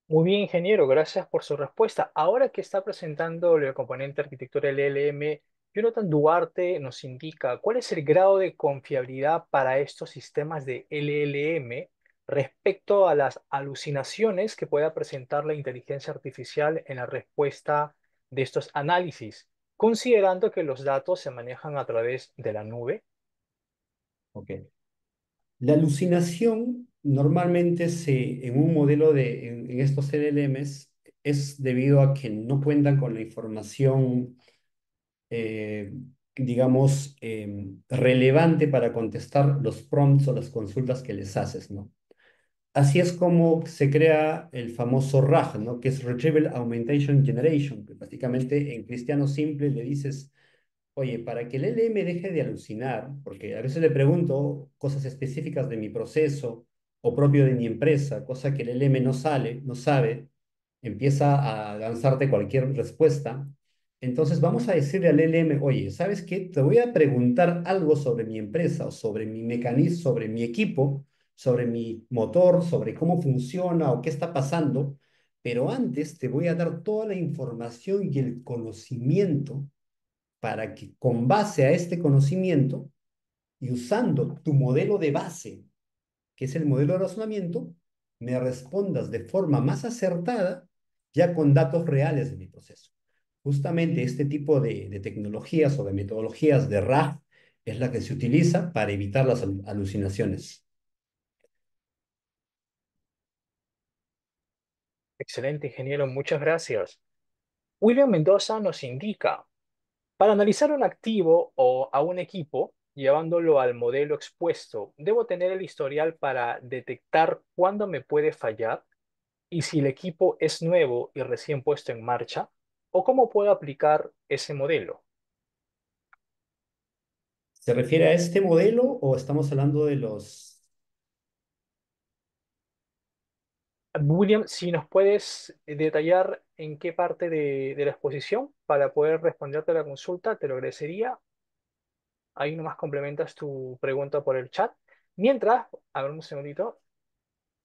Muy bien, ingeniero, gracias por su respuesta. Ahora que está presentando el componente arquitectura LLM, Jonathan Duarte nos indica cuál es el grado de confiabilidad para estos sistemas de LLM respecto a las alucinaciones que pueda presentar la inteligencia artificial en la respuesta de estos análisis, considerando que los datos se manejan a través de la nube. Ok. La alucinación normalmente en un modelo en estos LLMs es debido a que no cuentan con la información, eh, digamos, relevante para contestar los prompts o las consultas que les haces, ¿no? Así es como se crea el famoso RAG, ¿no? Que es Retrieval Augmentation Generation, que prácticamente en cristiano simple le dices: oye, para que el LM deje de alucinar, porque a veces le pregunto cosas específicas de mi proceso o propio de mi empresa, cosa que el LM no sabe, empieza a lanzarte cualquier respuesta. Entonces vamos a decirle al LM: oye, ¿sabes qué? Te voy a preguntar algo sobre mi empresa o sobre mi mecanismo, sobre mi equipo, sobre mi motor, sobre cómo funciona o qué está pasando, pero antes te voy a dar toda la información y el conocimiento para que con base a este conocimiento y usando tu modelo de base, que es el modelo de razonamiento, me respondas de forma más acertada ya con datos reales de mi proceso. Justamente este tipo de tecnologías o de metodologías de RAG es la que se utiliza para evitar las alucinaciones. Excelente, ingeniero, muchas gracias. William Mendoza nos indica, para analizar un activo o a un equipo, llevándolo al modelo expuesto, debo tener el historial para detectar cuándo me puede fallar y si el equipo es nuevo y recién puesto en marcha, o cómo puedo aplicar ese modelo. ¿Se refiere a este modelo o estamos hablando de los... William, si nos puedes detallar en qué parte de la exposición para poder responderte a la consulta, te lo agradecería. Ahí nomás complementas tu pregunta por el chat. Mientras, a ver un segundito,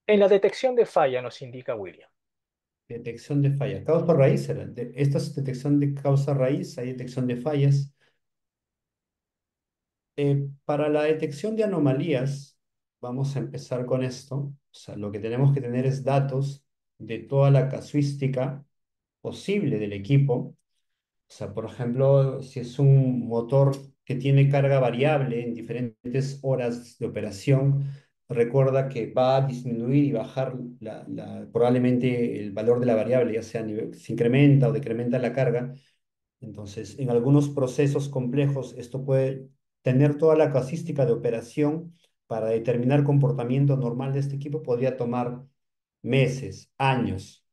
en la detección de falla nos indica William. Detección de falla. Causa raíz. Esta es detección de causa raíz, hay detección de fallas. Para la detección de anomalías, vamos a empezar con esto. O sea, lo que tenemos que tener es datos de toda la casuística posible del equipo. O sea, por ejemplo, si es un motor que tiene carga variable en diferentes horas de operación, recuerda que va a disminuir y bajar probablemente el valor de la variable, ya sea se incrementa o decrementa la carga. Entonces, en algunos procesos complejos, esto puede tener toda la casística de operación para determinar comportamiento normal de este equipo, podría tomar meses, años,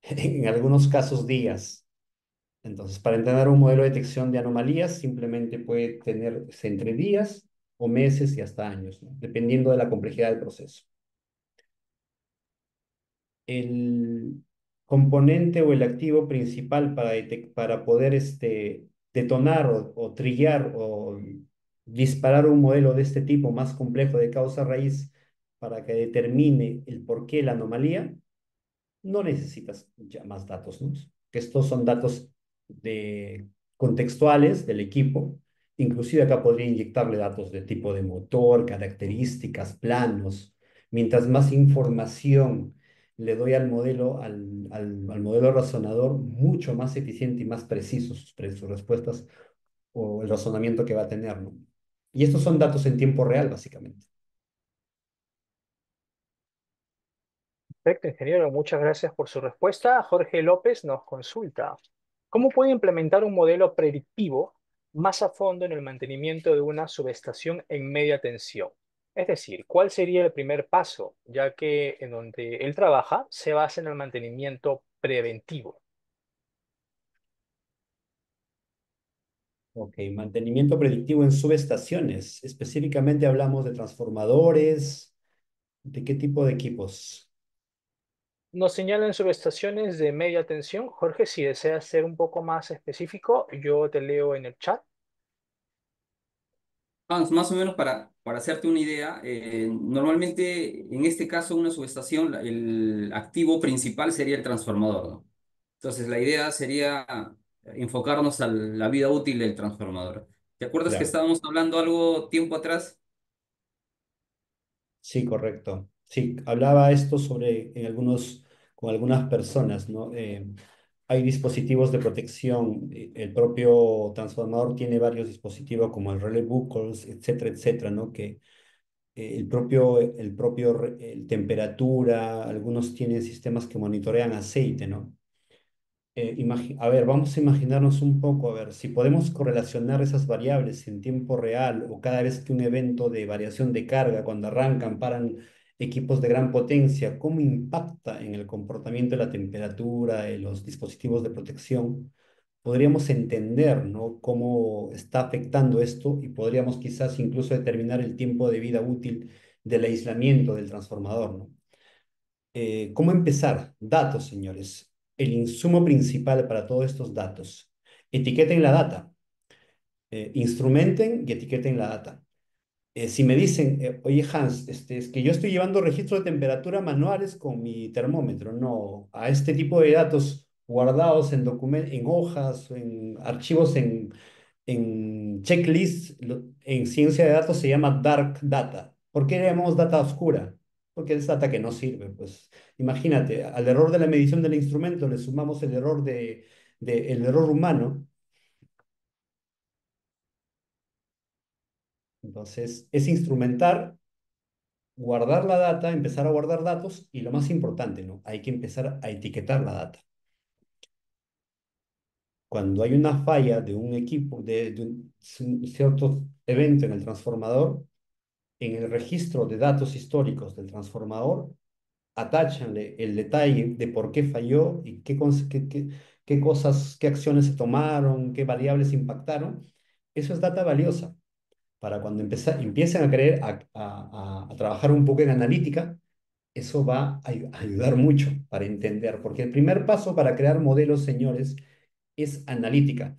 en algunos casos días. Entonces, para entender un modelo de detección de anomalías, simplemente puede tener entre días o meses y hasta años, ¿no? Dependiendo de la complejidad del proceso. El componente o el activo principal para poder detonar o trillar o disparar un modelo de este tipo más complejo de causa raíz para que determine el porqué de la anomalía, no necesitas ya más datos, ¿no? Que estos son datos contextuales del equipo. Inclusive acá podría inyectarle datos de tipo de motor, características, planos. Mientras más información le doy al modelo, al modelo razonador, mucho más eficiente y más preciso sus respuestas o el razonamiento que va a tener, ¿no? Y estos son datos en tiempo real, básicamente. Perfecto, ingeniero, muchas gracias por su respuesta. Jorge López nos consulta, ¿cómo puede implementar un modelo predictivo más a fondo en el mantenimiento de una subestación en media tensión? Es decir, ¿cuál sería el primer paso, ya que en donde él trabaja se basa en el mantenimiento preventivo? Ok, mantenimiento predictivo en subestaciones. Específicamente hablamos de transformadores. ¿De qué tipo de equipos? Nos señalan subestaciones de media tensión. Jorge, si deseas ser un poco más específico, yo te leo en el chat. Hans, más o menos para hacerte una idea, normalmente en este caso una subestación, el activo principal sería el transformador, ¿no? Entonces la idea sería enfocarnos a la vida útil del transformador. ¿Te acuerdas que Claro, estábamos hablando algo tiempo atrás? sí, correcto. Sí, hablaba esto con algunas personas, ¿no? Hay dispositivos de protección. El propio transformador tiene varios dispositivos como el relay buckles, etcétera, etcétera, ¿no? Que el temperatura, algunos tienen sistemas que monitorean aceite, ¿no? A ver, vamos a imaginarnos un poco, a ver, si podemos correlacionar esas variables en tiempo real o cada vez que un evento de variación de carga, cuando arrancan, paran equipos de gran potencia, ¿cómo impacta en el comportamiento de la temperatura, de los dispositivos de protección? Podríamos entender, ¿no? Cómo está afectando esto y podríamos quizás incluso determinar el tiempo de vida útil del aislamiento del transformador, ¿no? ¿Cómo empezar? Datos, señores. El insumo principal para todos estos datos. Etiqueten la data. Instrumenten y etiqueten la data. Si me dicen, oye Hans, es que yo estoy llevando registros de temperatura manuales con mi termómetro, no, a este tipo de datos guardados en hojas, en archivos en checklist, en ciencia de datos se llama dark data. ¿Por qué le llamamos data oscura? Porque es data que no sirve. Pues imagínate, al error de la medición del instrumento le sumamos el error el error humano. Entonces, es instrumentar, guardar la data, empezar a guardar datos y lo más importante, ¿no? Hay que empezar a etiquetar la data. Cuando hay una falla de un equipo, de un cierto evento en el transformador, en el registro de datos históricos del transformador, atáchanle el detalle de por qué falló y qué cosas, qué acciones se tomaron, qué variables impactaron. Eso es data valiosa para cuando empiecen a querer a trabajar un poco en analítica. Eso va a ayudar mucho para entender, porque el primer paso para crear modelos, señores, es analítica.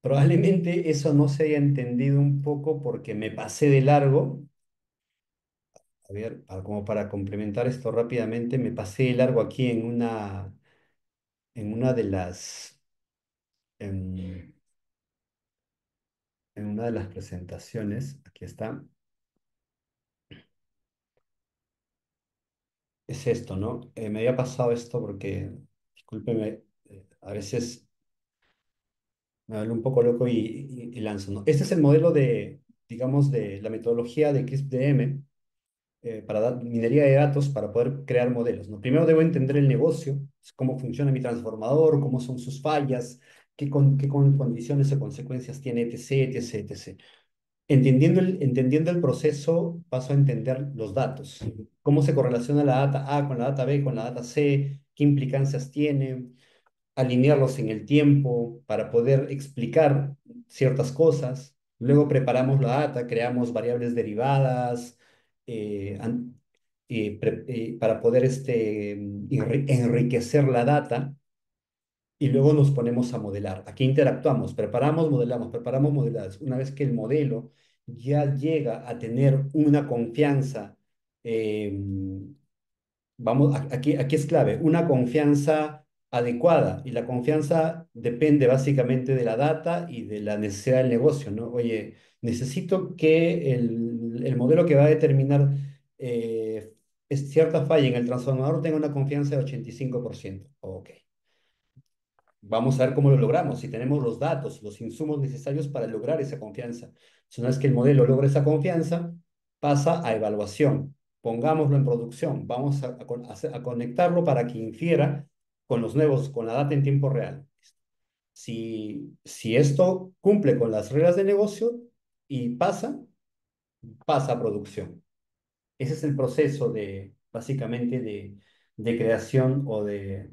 Probablemente eso no se haya entendido un poco porque me pasé de largo. A ver, como para complementar esto rápidamente, me pasé de largo aquí en una de en, en una de las presentaciones. Aquí está. Es esto, ¿no? Me había pasado esto porque, discúlpeme, a veces me vuelvo un poco loco y lanzo, ¿no? Este es el modelo digamos, de la metodología de CRISP-DM para dar minería de datos para poder crear modelos, ¿no? Primero debo entender el negocio, cómo funciona mi transformador, cómo son sus fallas, qué condiciones o consecuencias tiene, etc., etc., etc. Entendiendo el proceso, paso a entender los datos. Cómo se correlaciona la data A con la data B, con la data C, qué implicancias tiene, alinearlos en el tiempo para poder explicar ciertas cosas. Luego preparamos la data, creamos variables derivadas para poder enriquecer la data y luego nos ponemos a modelar. Aquí interactuamos, preparamos, modelamos. Una vez que el modelo ya llega a tener una confianza, eh, aquí es clave, una confianza adecuada y la confianza depende básicamente de la data y de la necesidad del negocio, ¿no? Oye, necesito que el modelo que va a determinar es cierta falla en el transformador tenga una confianza de 85%. Ok. Vamos a ver cómo lo logramos, si tenemos los datos, los insumos necesarios para lograr esa confianza. Si una vez que el modelo logra esa confianza, pasa a evaluación. Pongámoslo en producción. Vamos a conectarlo para que infiera con los nuevos, con la data en tiempo real. Si esto cumple con las reglas de negocio y pasa a producción. Ese es el proceso básicamente, de creación o de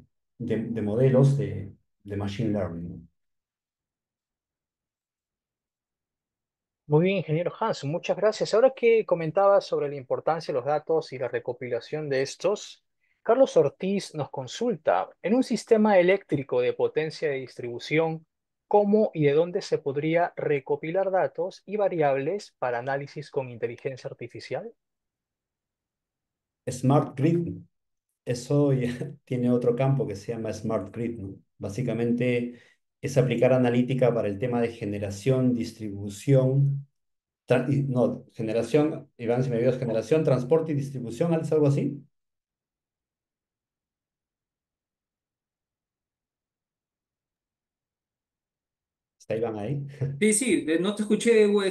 modelos de machine learning. Muy bien, ingeniero Hans, muchas gracias. Ahora que comentabas sobre la importancia de los datos y la recopilación de estos, Carlos Ortiz nos consulta, en un sistema eléctrico de potencia de distribución, ¿cómo y de dónde se podría recopilar datos y variables para análisis con inteligencia artificial? Smart Grid, eso ya tiene otro campo que se llama Smart Grid, ¿no? Básicamente es aplicar analítica para el tema de generación, distribución, no, generación, Iván, si me ayudas, generación, transporte y distribución, ¿es algo así? ¿Está Iván ahí? Sí, sí, no te escuché, güey,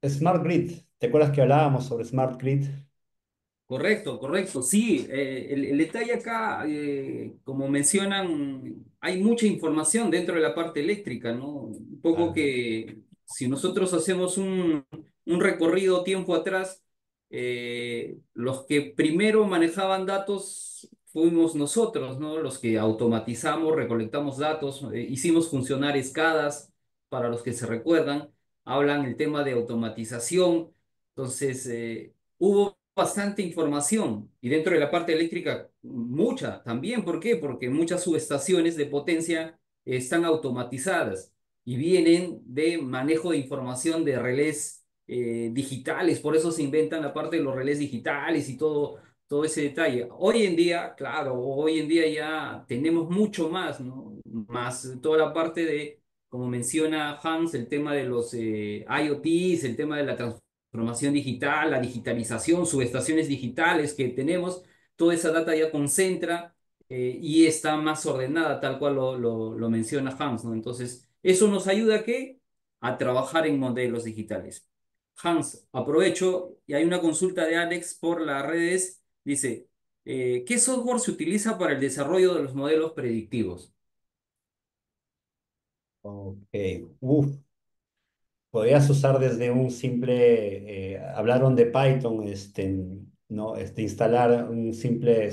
Smart Grid, ¿te acuerdas que hablábamos sobre Smart Grid? correcto, correcto. Sí, el detalle acá, como mencionan, hay mucha información dentro de la parte eléctrica, ¿no? Un poco Ah, que si nosotros hacemos un recorrido tiempo atrás, los que primero manejaban datos fuimos nosotros, ¿no? Los que automatizamos, recolectamos datos, hicimos funcionar escadas, para los que se recuerdan, hablan el tema de automatización. Entonces, hubo bastante información y dentro de la parte eléctrica mucha también. ¿Por qué? Porque muchas subestaciones de potencia están automatizadas y vienen de manejo de información de relés digitales. Por eso se inventan la parte de los relés digitales y todo ese detalle. Hoy en día, claro, hoy en día ya tenemos mucho más, ¿no? Más toda la parte de como menciona Hans, el tema de los IoTs, el tema de la transformación digital, la digitalización, subestaciones digitales que tenemos, toda esa data ya concentra y está más ordenada, tal cual lo menciona Hans, ¿no? Entonces, eso nos ayuda a qué? A trabajar en modelos digitales. Hans, aprovecho y hay una consulta de Alex por las redes. Dice, ¿qué software se utiliza para el desarrollo de los modelos predictivos? Ok, uf, podrías usar desde un simple, hablaron de Python, ¿no? Instalar un simple,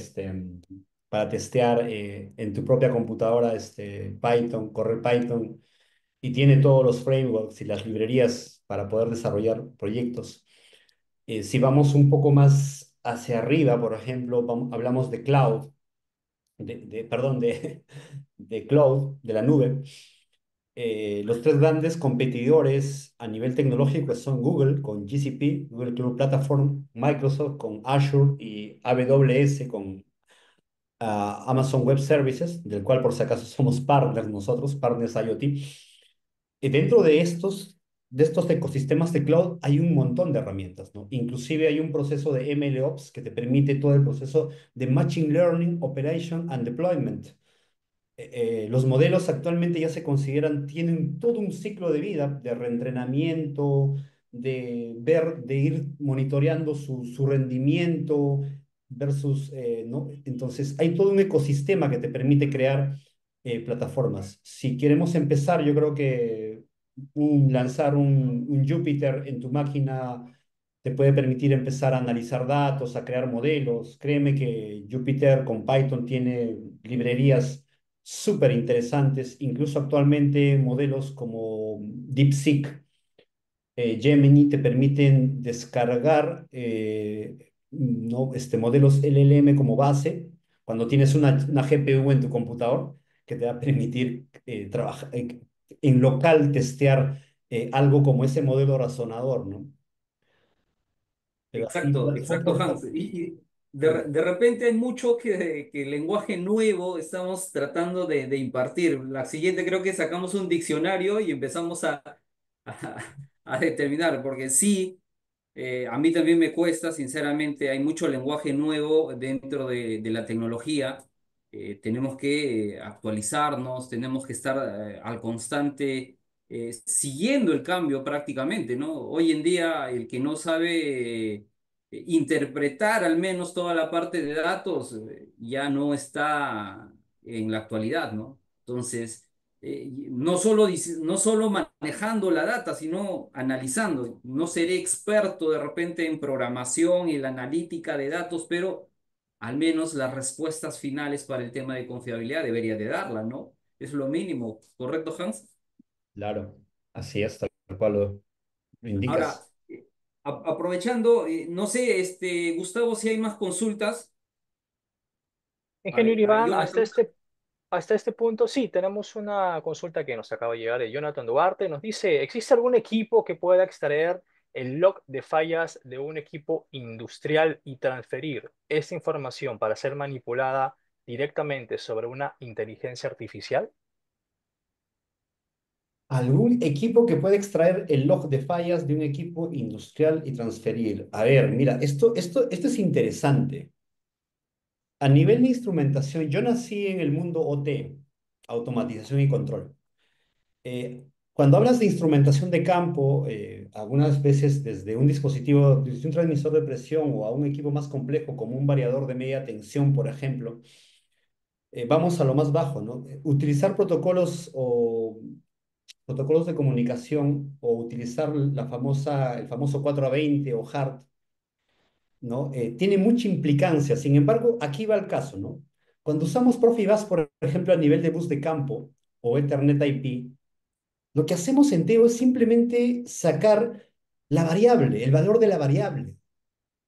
para testear en tu propia computadora, Python, correr Python, y tiene todos los frameworks y las librerías para poder desarrollar proyectos. Si vamos un poco más hacia arriba, por ejemplo, hablamos de cloud, perdón, de cloud, de la nube. Los tres grandes competidores a nivel tecnológico son Google con GCP, Google Cloud Platform, Microsoft con Azure y AWS con Amazon Web Services, del cual por si acaso somos partners nosotros, partners IoT. Y dentro de estos ecosistemas de cloud hay un montón de herramientas, ¿no? Inclusive hay un proceso de MLOps que te permite todo el proceso de Machine Learning, Operation and Deployment. Los modelos actualmente ya se consideran, tienen todo un ciclo de vida, de reentrenamiento, de ir monitoreando su rendimiento versus, ¿no? Entonces, hay todo un ecosistema que te permite crear plataformas. Si queremos empezar, yo creo que lanzar un Jupyter en tu máquina te puede permitir empezar a analizar datos, a crear modelos. Créeme que Jupyter con Python tiene librerías súper interesantes, incluso actualmente modelos como DeepSeek, Gemini te permiten descargar ¿no? Modelos LLM como base cuando tienes una GPU en tu computador que te va a permitir trabajar en local testear algo como ese modelo razonador, ¿no? Pero así, Exacto, exacto, Hans. Y de repente hay mucho que el lenguaje nuevo estamos tratando de impartir. La siguiente creo que sacamos un diccionario y empezamos a, a determinar, porque sí. A mí también me cuesta, sinceramente, hay mucho lenguaje nuevo dentro de la tecnología. Tenemos que actualizarnos, tenemos que estar al constante siguiendo el cambio prácticamente, ¿no? Hoy en día el que no sabe interpretar al menos toda la parte de datos ya no está en la actualidad, ¿no? Entonces no solo manejando la data, sino analizando. No seré experto de repente en programación y la analítica de datos, pero al menos las respuestas finales para el tema de confiabilidad debería de darla, ¿no? Es lo mínimo, ¿correcto, Hans? claro, así es, tal cual lo Ahora, indicas. aprovechando, no sé, Gustavo, si hay más consultas. Ingeniero A Iván, Jonathan. hasta este punto sí, tenemos una consulta que nos acaba de llegar de Jonathan Duarte. Nos dice, ¿existe algún equipo que pueda extraer el log de fallas de un equipo industrial y transferir esta información para ser manipulada directamente sobre una inteligencia artificial? ¿Algún equipo que pueda extraer el log de fallas de un equipo industrial y transferir? A ver, mira, esto es interesante. A nivel de instrumentación, yo nací en el mundo OT, automatización y control. Cuando hablas de instrumentación de campo, algunas veces desde un dispositivo, desde un transmisor de presión o a un equipo más complejo como un variador de media tensión, por ejemplo, vamos a lo más bajo, ¿no? Utilizar protocolos de comunicación o utilizar el famoso 4A20 o HART, ¿no? Tiene mucha implicancia. Sin embargo, aquí va el caso, ¿no? Cuando usamos Profibus, por ejemplo, a nivel de bus de campo o Ethernet IP, lo que hacemos en Teo es simplemente sacar la variable, el valor de la variable.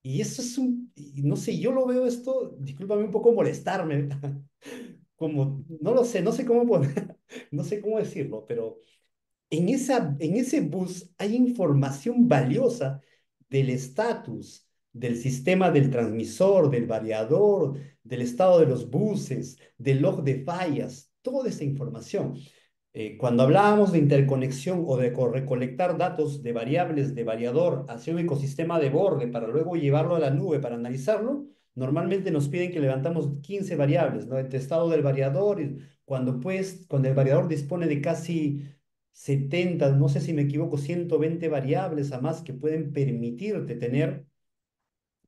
Y eso es y no sé, yo lo veo esto, discúlpame un poco molestarme, como, no lo sé, no sé cómo poner, no sé cómo decirlo, pero en ese bus hay información valiosa del estatus del sistema del transmisor, del variador, del estado de los buses, del log de fallas, toda esa información. Cuando hablábamos de interconexión o de recolectar datos de variables de variador hacia un ecosistema de borde para luego llevarlo a la nube para analizarlo, normalmente nos piden que levantamos 15 variables, ¿no? El testado del variador, y cuando el variador dispone de casi 70, no sé si me equivoco, 120 variables a más que pueden permitirte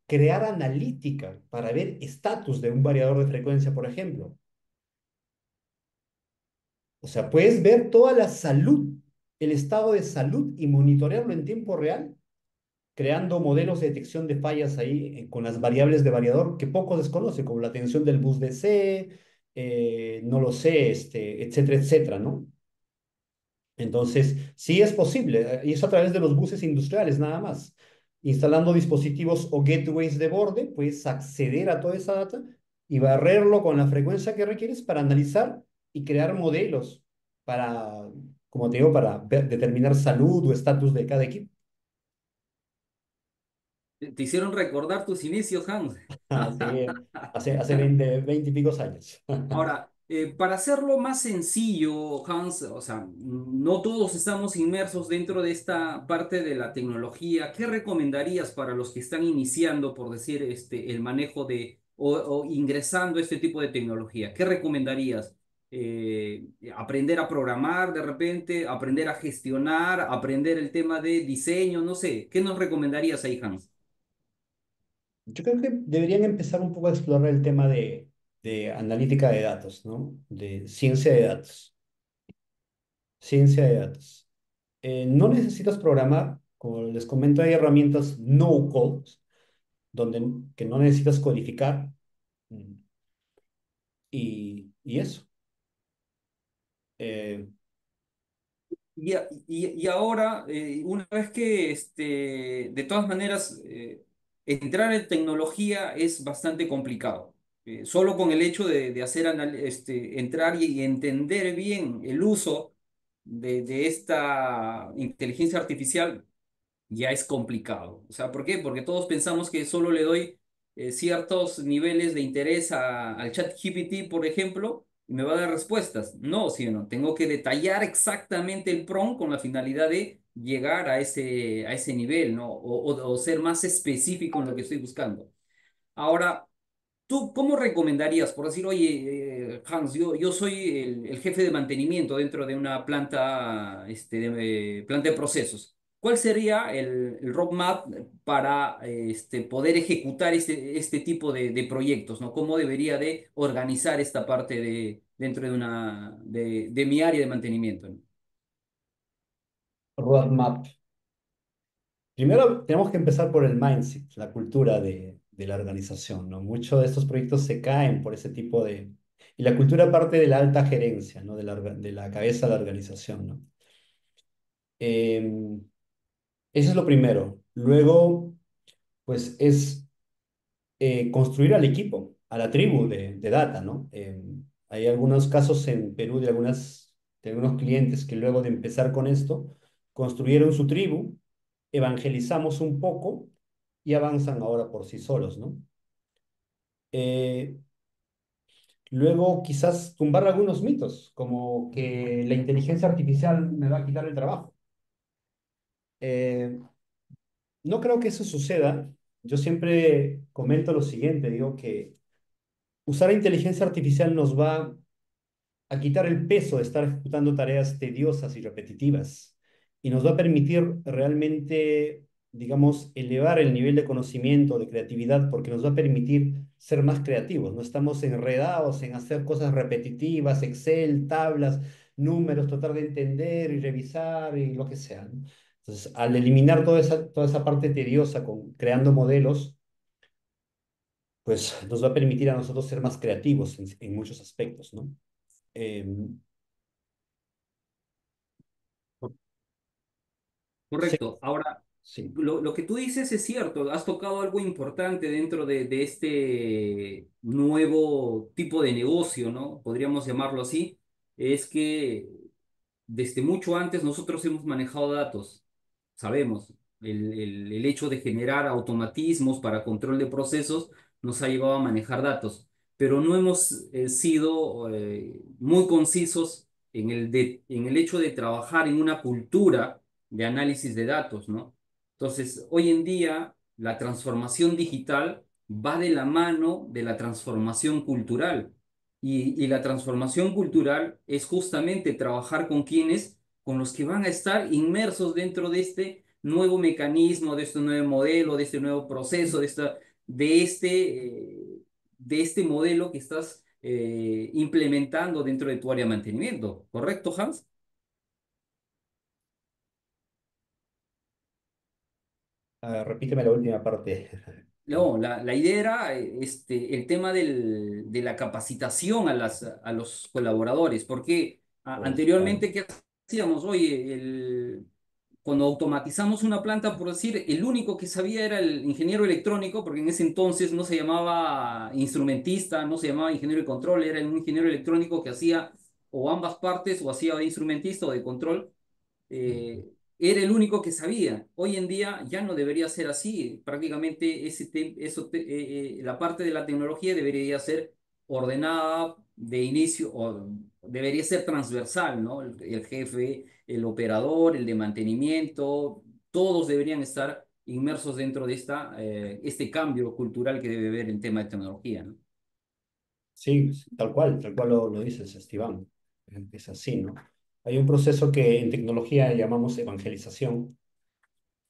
crear analítica para ver estatus de un variador de frecuencia, por ejemplo. O sea, puedes ver toda la salud, el estado de salud y monitorearlo en tiempo real, creando modelos de detección de fallas ahí con las variables de variador que pocos desconocen, como la tensión del bus DC, no lo sé, etcétera, etcétera, ¿no? Entonces, sí es posible, y eso a través de los buses industriales nada más. Instalando dispositivos o gateways de borde, puedes acceder a toda esa data y barrerlo con la frecuencia que requieres para analizar y crear modelos para, como te digo, para determinar salud o estatus de cada equipo. Te hicieron recordar tus inicios, Hans. Hace, hace 20 y pico años. Ahora, para hacerlo más sencillo, Hans, o sea, no todos estamos inmersos dentro de esta parte de la tecnología. ¿Qué recomendarías para los que están iniciando, por decir, el manejo de o ingresando a este tipo de tecnología? ¿Qué recomendarías? Aprender a programar de repente, aprender a gestionar, aprender el tema de diseño, no sé. ¿Qué nos recomendarías ahí, Hans? Yo creo que deberían empezar un poco a explorar el tema de analítica de datos, ¿no? De ciencia de datos. Ciencia de datos. No necesitas programar, como les comento, hay herramientas no code, que no necesitas codificar, mm, y eso. Eh, Y ahora, una vez que, de todas maneras, entrar en tecnología es bastante complicado. Solo con el hecho de hacer entrar y entender bien el uso de esta inteligencia artificial ya es complicado. O sea, ¿por qué? Porque todos pensamos que solo le doy ciertos niveles de interés al chat GPT, por ejemplo, y me va a dar respuestas. No, sino tengo que detallar exactamente el prompt con la finalidad de llegar a ese nivel, ¿no? O ser más específico en lo que estoy buscando. Ahora, ¿tú cómo recomendarías, por decir, oye, Hans, yo soy el jefe de mantenimiento dentro de una planta, planta de procesos? ¿Cuál sería el roadmap para poder ejecutar este tipo de proyectos, ¿no? ¿Cómo debería de organizar esta parte dentro de mi área de mantenimiento, ¿no? Roadmap. Primero, tenemos que empezar por el mindset, la cultura de la organización, ¿no? Muchos de estos proyectos se caen por ese tipo de... Y la cultura parte de la alta gerencia, ¿no? De la cabeza de la organización, ¿no? Eso es lo primero. Luego, pues es construir al equipo, a la tribu de data, ¿no? Hay algunos casos en Perú de algunos clientes que luego de empezar con esto, construyeron su tribu, evangelizamos un poco y avanzan ahora por sí solos, ¿no? Eh, Luego quizás tumbar algunos mitos, como que la inteligencia artificial me va a quitar el trabajo. Eh, no creo que eso suceda. Yo siempre comento lo siguiente, digo que usar la inteligencia artificial nos va a quitar el peso de estar ejecutando tareas tediosas y repetitivas y nos va a permitir realmente, digamos, elevar el nivel de conocimiento, de creatividad, porque nos va a permitir ser más creativos. No estamos enredados en hacer cosas repetitivas, Excel, tablas, números, tratar de entender y revisar y lo que sea, ¿no? Entonces, al eliminar toda esa parte tediosa creando modelos, pues nos va a permitir a nosotros ser más creativos en muchos aspectos, ¿no? Em, sí, Correcto. Ahora, sí. lo que tú dices es cierto, has tocado algo importante dentro de este nuevo tipo de negocio, ¿no? Podríamos llamarlo así, es que desde mucho antes nosotros hemos manejado datos, sabemos, el hecho de generar automatismos para control de procesos nos ha llevado a manejar datos, pero no hemos sido muy concisos en el hecho de trabajar en una cultura de análisis de datos, ¿no? Entonces, hoy en día la transformación digital va de la mano de la transformación cultural. Y la transformación cultural es justamente trabajar con quienes, con los que van a estar inmersos dentro de este nuevo mecanismo, de este nuevo modelo, de este nuevo proceso, de de este modelo que estás implementando dentro de tu área de mantenimiento. ¿Correcto, Hans? Repíteme la última parte. No, la idea era el tema de la capacitación a a los colaboradores, porque Claro. anteriormente, ¿qué hacíamos? Oye, cuando automatizamos una planta, por decir, el único que sabía era el ingeniero electrónico, porque en ese entonces no se llamaba instrumentista, no se llamaba ingeniero de control, era un ingeniero electrónico que hacía o ambas partes, o hacía de instrumentista o de control. Era el único que sabía. Hoy en día ya no debería ser así. Prácticamente la parte de la tecnología debería ser ordenada de inicio o debería ser transversal, ¿no? El jefe, el operador, el de mantenimiento, todos deberían estar inmersos dentro de este cambio cultural que debe haber en tema de tecnología, ¿no? Sí, sí, tal cual lo dices, Esteban. Es así, ¿no? Hay un proceso que en tecnología llamamos evangelización.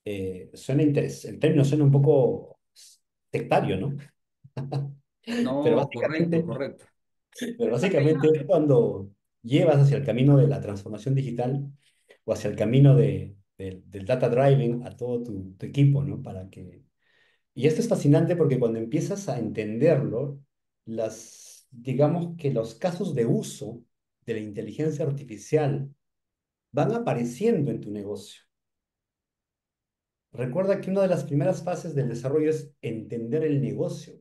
El término suena un poco sectario, ¿no? Pero No, correcto, básicamente, correcto. pero básicamente es cuando llevas hacia el camino de la transformación digital o hacia el camino del data driving a todo tu equipo, ¿no? Y esto es fascinante porque cuando empiezas a entenderlo, digamos que los casos de uso de la inteligencia artificial van apareciendo en tu negocio. Recuerda que una de las primeras fases del desarrollo es entender el negocio.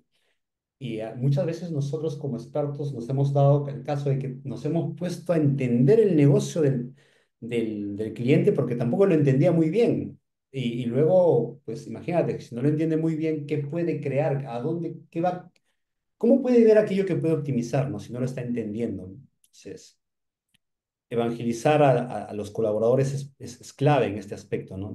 Y muchas veces nosotros como expertos nos hemos dado el caso de que nos hemos puesto a entender el negocio del cliente porque tampoco lo entendía muy bien. Y luego, pues imagínate, si no lo entiende muy bien, ¿qué puede crear? ¿A dónde, qué va? ¿Cómo puede ver aquello que puede optimizar, ¿no? Si no lo está entendiendo, ¿no? Entonces, evangelizar a los colaboradores es clave en este aspecto, ¿no?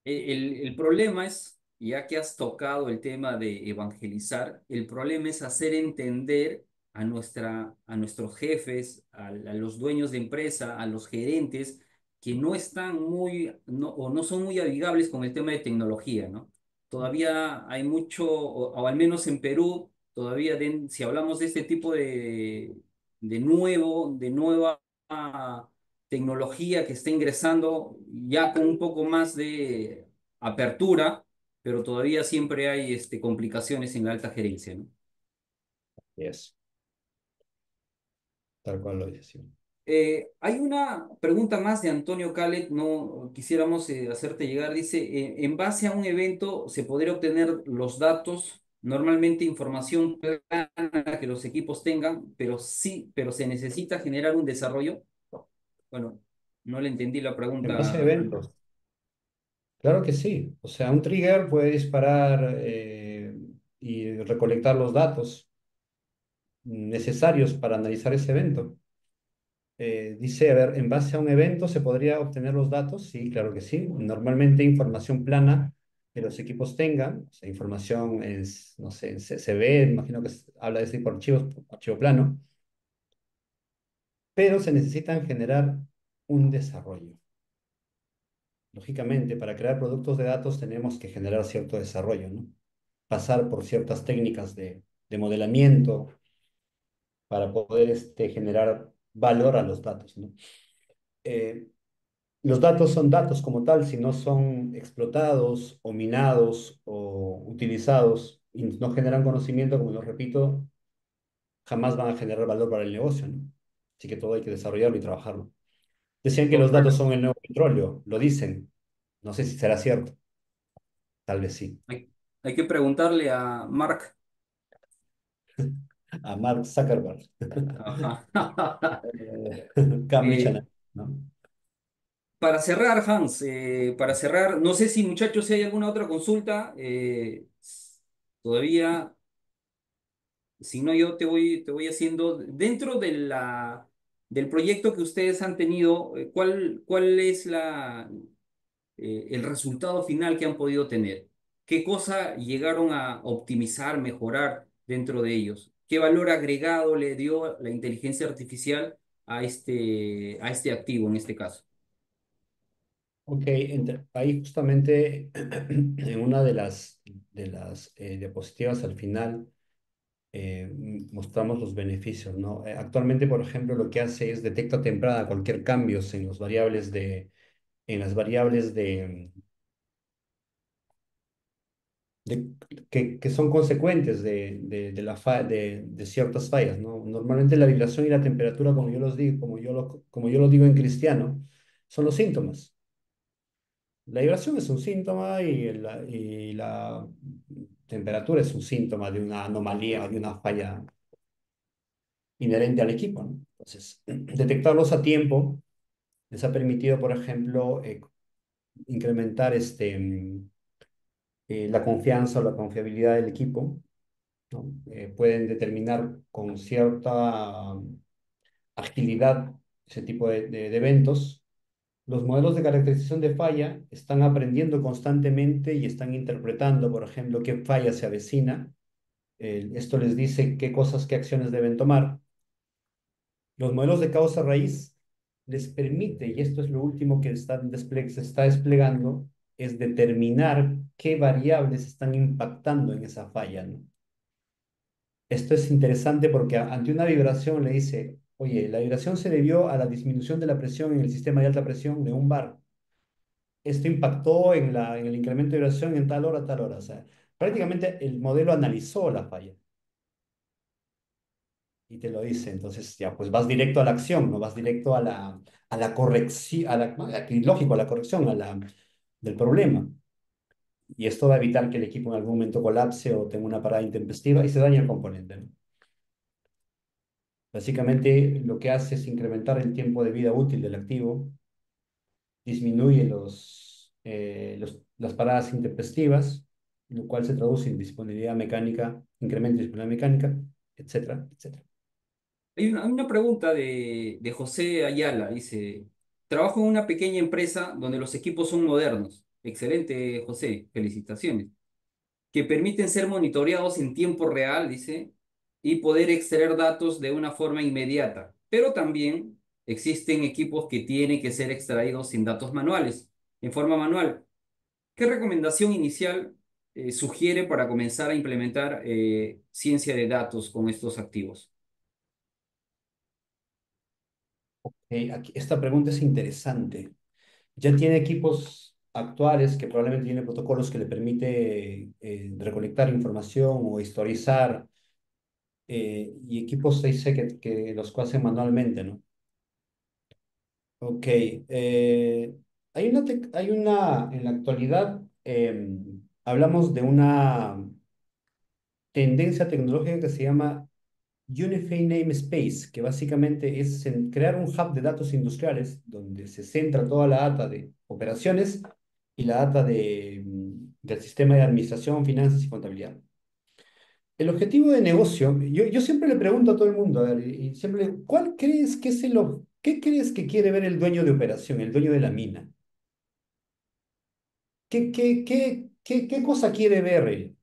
El problema es, ya que has tocado el tema de evangelizar, el problema es hacer entender a nuestros jefes, a los dueños de empresa, a los gerentes, que no están o no son muy amigables con el tema de tecnología, ¿no? Todavía hay mucho, o al menos en Perú, todavía si hablamos de este tipo de nueva tecnología que está ingresando ya con un poco más de apertura, pero todavía siempre hay complicaciones en la alta gerencia, ¿no? Yes, tal cual lo dice. Sí. Hay una pregunta más de Antonio Calet, no quisiéramos hacerte llegar. Dice, en base a un evento se podría obtener los datos, normalmente información plana que los equipos tengan, pero sí, pero se necesita generar un desarrollo. Bueno, no le entendí la En base a pregunta. eventos, claro que sí. O sea, un trigger puede disparar y recolectar los datos necesarios para analizar ese evento. Dice, a ver, en base a un evento se podría obtener los datos. Sí, claro que sí. Normalmente información plana que los equipos tengan, o sea, información es, no sé, en CSV, imagino que habla de ese tipo de archivos, archivo plano, pero se necesitan generar un desarrollo. Lógicamente, para crear productos de datos tenemos que generar cierto desarrollo, ¿no? Pasar por ciertas técnicas de modelamiento para poder generar valor a los datos, ¿no? Eh, los datos son datos como tal, si no son explotados o minados o utilizados y no generan conocimiento, como lo repito, jamás van a generar valor para el negocio, ¿no? Así que todo hay que desarrollarlo y trabajarlo. Decían que los datos son el nuevo petróleo, lo dicen. No sé si será cierto, tal vez sí. Hay, hay que preguntarle a Mark. A Mark Zuckerberg, Ajá. Cambridge Eh, Analytica, ¿no? para cerrar, Hans, para cerrar, no sé si muchachos, si hay alguna otra consulta, todavía, si no, yo te voy haciendo dentro del proyecto que ustedes han tenido, ¿cuál es el resultado final que han podido tener? ¿Qué cosa llegaron a optimizar, mejorar dentro de ellos? ¿Qué valor agregado le dio la inteligencia artificial a este activo en este caso? Ok, ahí justamente en una de las diapositivas al final mostramos los beneficios, ¿no? Actualmente, por ejemplo, lo que hace es detecta temprana cualquier cambios en en las variables de- que son consecuentes de ciertas fallas, ¿no? Normalmente la vibración y la temperatura, como yo los digo, como yo lo digo en cristiano, son los síntomas. La vibración es un síntoma y la temperatura es un síntoma de una anomalía o de una falla inherente al equipo, ¿no? Entonces, detectarlos a tiempo les ha permitido, por ejemplo, incrementar la confianza o la confiabilidad del equipo, ¿no? Pueden determinar con cierta agilidad ese tipo de eventos. Los modelos de caracterización de falla están aprendiendo constantemente y están interpretando, por ejemplo, qué falla se avecina. Esto les dice qué cosas, qué acciones deben tomar. Los modelos de causa raíz les permite, y esto es lo último que se está desplegando, es determinar qué variables están impactando en esa falla, ¿no? Esto es interesante porque ante una vibración le dice, oye, la vibración se debió a la disminución de la presión en el sistema de alta presión de un bar. Esto impactó en el incremento de vibración en tal hora, tal hora. O sea, prácticamente el modelo analizó la falla y te lo dice. Entonces, ya, pues vas directo a la acción, no vas directo a la corrección, ¿no? Aquí, lógico, a la corrección del problema. Y esto va a evitar que el equipo en algún momento colapse o tenga una parada intempestiva y se dañe el componente, ¿no? Básicamente, lo que hace es incrementar el tiempo de vida útil del activo, disminuye las paradas intempestivas, lo cual se traduce en disponibilidad mecánica, incremento de disponibilidad mecánica, etcétera, etcétera. Hay una pregunta de José Ayala. Dice, trabajo en una pequeña empresa donde los equipos son modernos. Excelente, José. Felicitaciones. Que permiten ser monitoreados en tiempo real, dice, y poder extraer datos de una forma inmediata. Pero también existen equipos que tienen que ser extraídos sin datos manuales, en forma manual. ¿Qué recomendación inicial sugiere para comenzar a implementar ciencia de datos con estos activos? Esta pregunta es interesante. Ya tiene equipos actuales que probablemente tienen protocolos que le permite recolectar información o historizar, y equipos 6C que los hacen manualmente, ¿no? Ok. En la actualidad, hablamos de una tendencia tecnológica que se llama Unified Namespace, que básicamente es crear un hub de datos industriales donde se centra toda la data de operaciones y la data del sistema de administración, finanzas y contabilidad. El objetivo de negocio, yo siempre le pregunto a todo el mundo, a ver, y siempre le digo, ¿qué crees que quiere ver el dueño de operación, el dueño de la mina? ¿Qué cosa quiere ver él?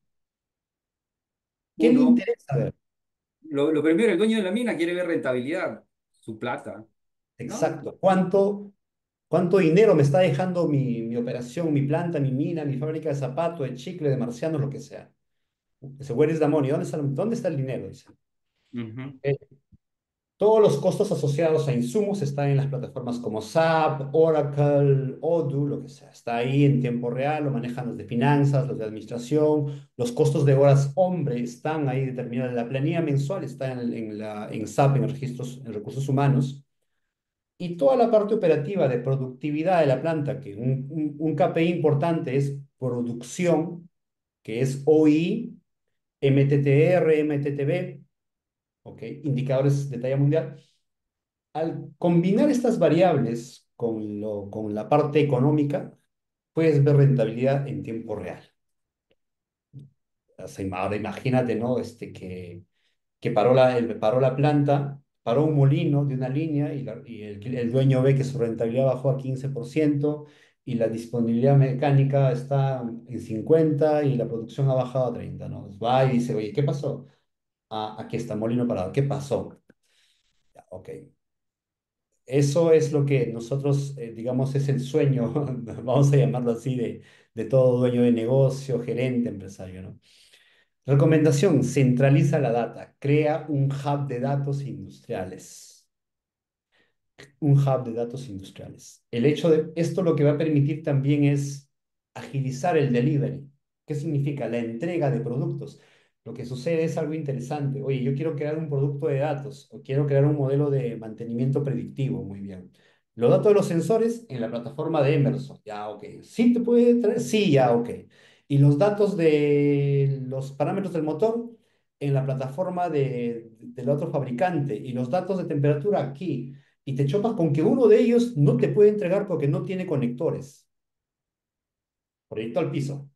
¿Qué le Uno, interesa ver? lo primero, el dueño de la mina quiere ver rentabilidad, su plata, ¿no? Exacto. ¿Cuánto dinero me está dejando mi operación, mi planta, mi mina, mi fábrica de zapatos, de chicle, de marcianos, lo que sea? Dice, where is the money? ¿Dónde está el dinero? Dice. Ujú. Eh, Todos los costos asociados a insumos están en las plataformas como SAP, Oracle, Odoo, lo que sea. Está ahí en tiempo real, lo manejan los de finanzas, los de administración. Los costos de horas hombre están ahí determinados. La planilla mensual está en SAP, en registros, en recursos humanos. Y toda la parte operativa de productividad de la planta, que un KPI importante es producción, que es OI, MTTR, MTTB, ¿ok? Indicadores de talla mundial. Al combinar estas variables con la parte económica, puedes ver rentabilidad en tiempo real. O sea, ahora imagínate, ¿no? Que paró la planta paró un molino de una línea y el dueño ve que su rentabilidad bajó a 15% y la disponibilidad mecánica está en 50 y la producción ha bajado a 30, ¿no? Entonces va y dice, oye, ¿qué pasó? Ah, aquí está, molino parado. ¿Qué pasó? Ya, ok. Eso es lo que nosotros, digamos, es el sueño, vamos a llamarlo así, de todo dueño de negocio, gerente, empresario, ¿no? Recomendación, centraliza la data, crea un hub de datos industriales. Un hub de datos industriales. El hecho de esto lo que va a permitir también es agilizar el delivery. ¿Qué significa? La entrega de productos. Lo que sucede es algo interesante. Oye, yo quiero crear un producto de datos o quiero crear un modelo de mantenimiento predictivo. Muy bien. Los datos de los sensores en la plataforma de Emerson. Ya, ok. ¿Sí te puede traer? Sí, ya, ok. Y los datos de los parámetros del motor en la plataforma del otro fabricante. Y los datos de temperatura aquí y te chopas con que uno de ellos no te puede entregar porque no tiene conectores. Proyecto al piso.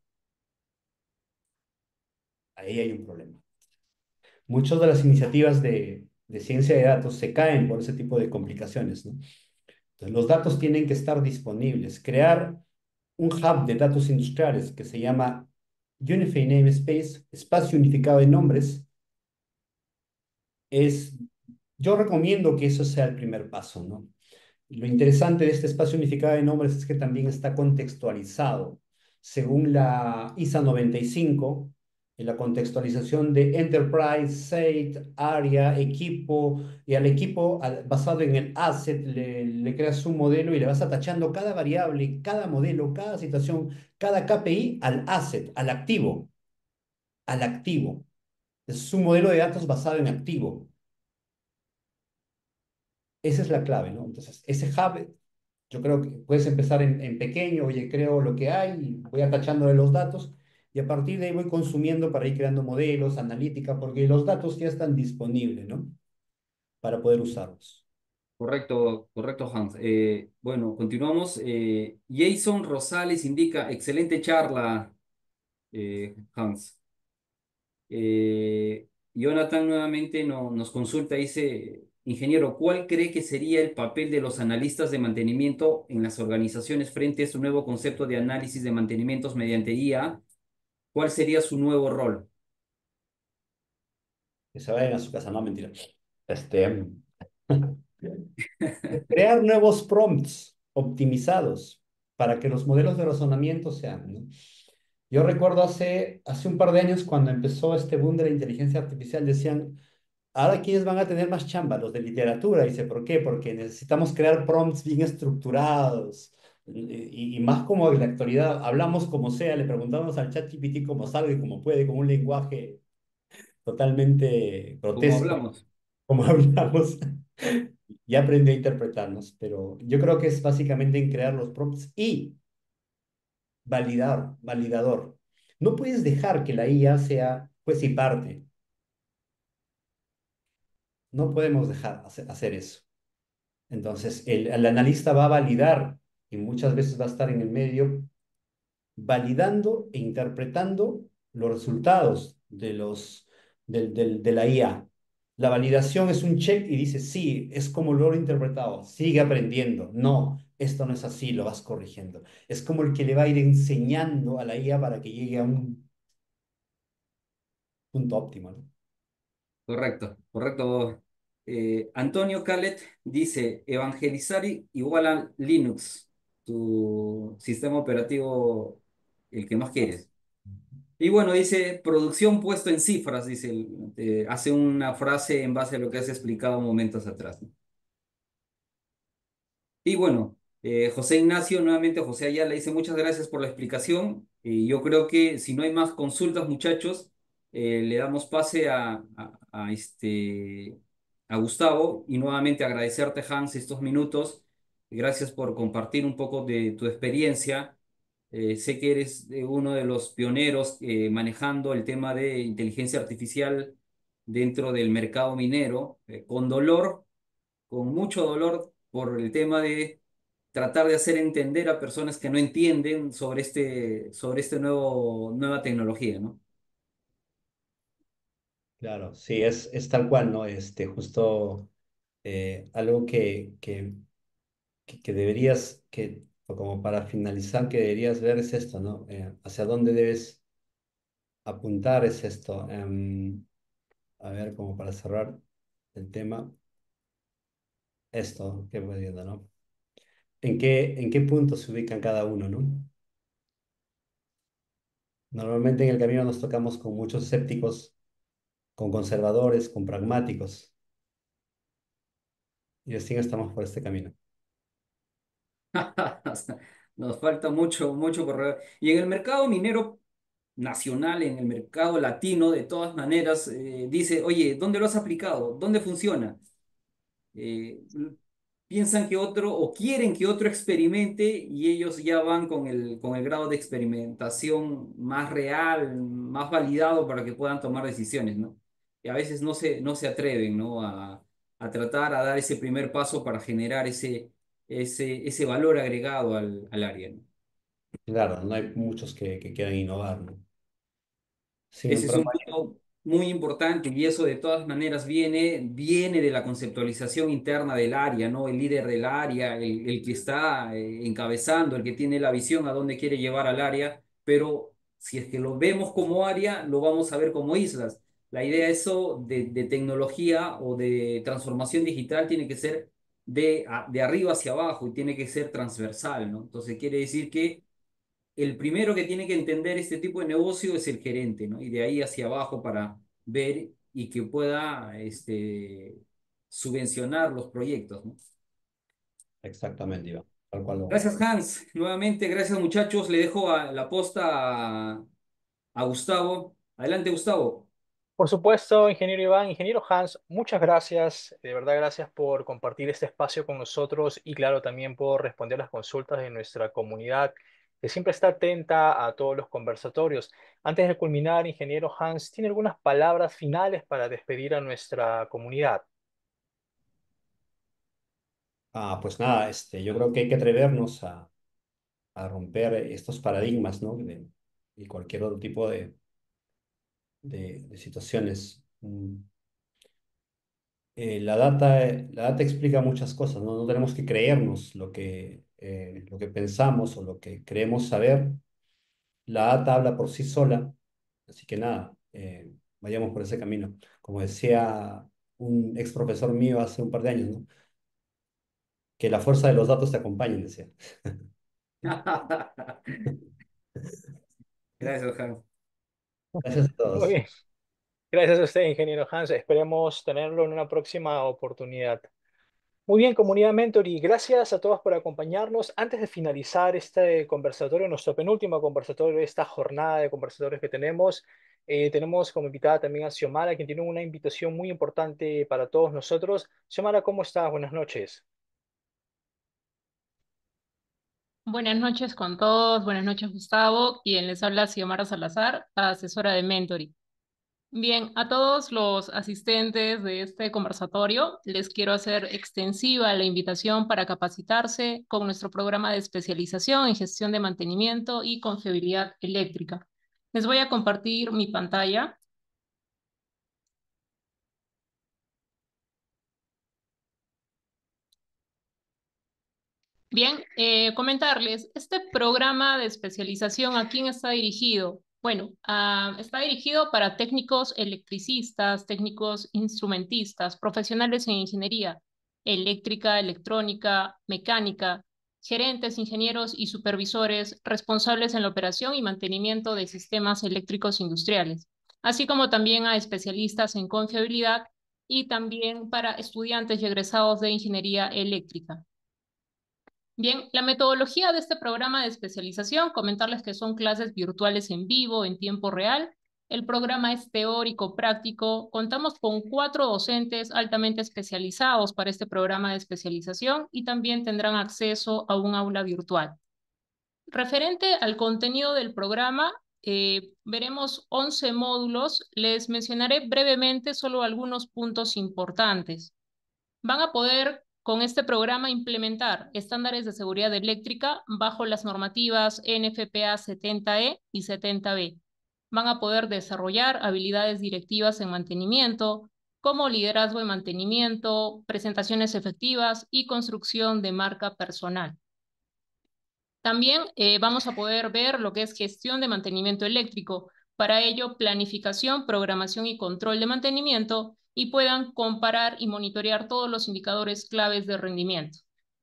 Ahí hay un problema. Muchas de las iniciativas de ciencia de datos se caen por ese tipo de complicaciones, ¿no? Entonces, los datos tienen que estar disponibles. Crear un hub de datos industriales que se llama Unified Namespace, espacio unificado de nombres, es, yo recomiendo que eso sea el primer paso, ¿no? Lo interesante de este espacio unificado de nombres es que también está contextualizado. Según la ISA 95, en la contextualización de Enterprise, Site, Área, Equipo, y al equipo basado en el asset le creas un modelo y le vas atachando cada variable, cada modelo, cada situación, cada KPI al asset, al activo, al activo. Es un modelo de datos basado en activo. Esa es la clave, ¿no? Entonces, ese hub, yo creo que puedes empezar en pequeño, oye, creo lo que hay, y voy atachando de los datos, y a partir de ahí voy consumiendo para ir creando modelos, analítica, porque los datos ya están disponibles, ¿no? Para poder usarlos. Correcto, correcto, Hans. Bueno, continuamos. Jason Rosales indica, excelente charla, Hans. Jonathan nuevamente nos consulta, dice, ingeniero, ¿cuál cree que sería el papel de los analistas de mantenimiento en las organizaciones frente a su nuevo concepto de análisis de mantenimientos mediante IA? ¿Cuál sería su nuevo rol? Que se vayan a su casa, no, mentira. Este, crear nuevos prompts optimizados para que los modelos de razonamiento sean, ¿no? Yo recuerdo hace un par de años cuando empezó este boom de la inteligencia artificial, decían, ahora, ¿quiénes van a tener más chamba? Los de literatura. Dice, ¿por qué? Porque necesitamos crear prompts bien estructurados. Y más como en la actualidad, hablamos como sea, le preguntamos al ChatGPT cómo salga y cómo puede, con un lenguaje totalmente ¿Cómo grotesco, hablamos? como hablamos, y aprende a interpretarnos. Pero yo creo que es básicamente en crear los prompts y validador. No puedes dejar que la IA sea juez y parte. No podemos dejar hacer eso. Entonces, el analista va a validar y muchas veces va a estar en el medio validando e interpretando los resultados de la IA. La validación es un check y dice, sí, es como lo he interpretado, sigue aprendiendo. No, esto no es así, lo vas corrigiendo. Es como el que le va a ir enseñando a la IA para que llegue a un punto óptimo, ¿no? Correcto, correcto. Antonio Calet dice, evangelizar igual a Linux, tu sistema operativo, el que más quieres. Y bueno, dice, producción puesto en cifras, dice, hace una frase en base a lo que has explicado momentos atrás, ¿no? Y bueno, José Ignacio, nuevamente José Ayala, dice muchas gracias por la explicación. Y yo creo que si no hay más consultas, muchachos, le damos pase a Gustavo y nuevamente agradecerte, Hans, estos minutos. Gracias por compartir un poco de tu experiencia. Sé que eres uno de los pioneros manejando el tema de inteligencia artificial dentro del mercado minero, con dolor, con mucho dolor por el tema de tratar de hacer entender a personas que no entienden sobre este nueva tecnología, ¿no? Claro, sí, es tal cual, ¿no? Justo. algo que deberías, o como para finalizar, que deberías ver es esto, ¿no? Hacia dónde debes apuntar es esto. A ver, como para cerrar el tema, esto que voy viendo, ¿no? En qué punto se ubican cada uno, ¿no? Normalmente en el camino nos tocamos con muchos escépticos, con conservadores, con pragmáticos, y recién estamos por este camino. Nos falta mucho, mucho por ver. Y en el mercado minero nacional, en el mercado latino, de todas maneras, dice, oye, ¿dónde lo has aplicado? ¿Dónde funciona? eh, Piensan que otro o quieren que otro experimente y ellos ya van con el grado de experimentación más real, más validado para que puedan tomar decisiones, ¿no? Y a veces no se atreven, ¿no? A tratar, a dar ese primer paso para generar ese valor agregado al área, ¿no? Claro, no hay muchos que quieran innovar, ¿no? Sin Ese es un embargo, punto muy importante y eso de todas maneras viene de la conceptualización interna del área, ¿no? El líder del área, el que está encabezando, el que tiene la visión a dónde quiere llevar al área, pero si es que lo vemos como área, lo vamos a ver como islas. La idea eso de tecnología o de transformación digital tiene que ser de arriba hacia abajo y tiene que ser transversal, ¿no? Entonces quiere decir que el primero que tiene que entender este tipo de negocio es el gerente, ¿no? Y de ahí hacia abajo para ver y que pueda subvencionar los proyectos, ¿no? exactamente, Iván, tal cual lo ves. Gracias, Hans. Nuevamente, gracias, muchachos. Le dejo la posta a Gustavo. Adelante, Gustavo. Por supuesto, ingeniero Iván, ingeniero Hans, muchas gracias, de verdad gracias por compartir este espacio con nosotros y claro, también por responder las consultas de nuestra comunidad, que siempre está atenta a todos los conversatorios. Antes de culminar, ingeniero Hans, ¿tiene algunas palabras finales para despedir a nuestra comunidad? Pues nada, yo creo que hay que atrevernos a romper estos paradigmas, ¿no? Y cualquier otro tipo de situaciones. La data explica muchas cosas, ¿no? No tenemos que creernos lo que pensamos o lo que creemos saber. La data habla por sí sola, así que nada, vayamos por ese camino. Como decía un ex profesor mío hace un par de años, ¿no? Que la fuerza de los datos te acompañe, decía. Gracias, Hans. Gracias a Muy todos. bien, gracias a usted, ingeniero Hans, esperemos tenerlo en una próxima oportunidad. Muy bien, comunidad Mentor, y gracias a todos por acompañarnos. Antes de finalizar este conversatorio, nuestro penúltimo conversatorio de esta jornada de conversatorios que tenemos como invitada también a Xiomara, quien tiene una invitación muy importante para todos nosotros. Xiomara, ¿cómo estás? Buenas noches. Buenas noches con todos, buenas noches Gustavo, quien les habla Xiomara Salazar, asesora de Mentoring. Bien, a todos los asistentes de este conversatorio les quiero hacer extensiva la invitación para capacitarse con nuestro programa de especialización en gestión de mantenimiento y confiabilidad eléctrica. Les voy a compartir mi pantalla. Bien, comentarles, este programa de especialización, ¿a quién está dirigido? Bueno, está dirigido para técnicos electricistas, técnicos instrumentistas, profesionales en ingeniería eléctrica, electrónica, mecánica, gerentes, ingenieros y supervisores responsables en la operación y mantenimiento de sistemas eléctricos industriales, así como también a especialistas en confiabilidad y también para estudiantes y egresados de ingeniería eléctrica. Bien, la metodología de este programa de especialización, comentarles que son clases virtuales en vivo, en tiempo real. El programa es teórico, práctico. Contamos con 4 docentes altamente especializados para este programa de especialización y también tendrán acceso a un aula virtual. Referente al contenido del programa, veremos 11 módulos. Les mencionaré brevemente solo algunos puntos importantes. Van a poder con este programa implementar estándares de seguridad eléctrica bajo las normativas NFPA 70E y 70B. Van a poder desarrollar habilidades directivas en mantenimiento, como liderazgo de mantenimiento, presentaciones efectivas y construcción de marca personal. También vamos a poder ver lo que es gestión de mantenimiento eléctrico. Para ello, planificación, programación y control de mantenimiento y puedan comparar y monitorear todos los indicadores claves de rendimiento.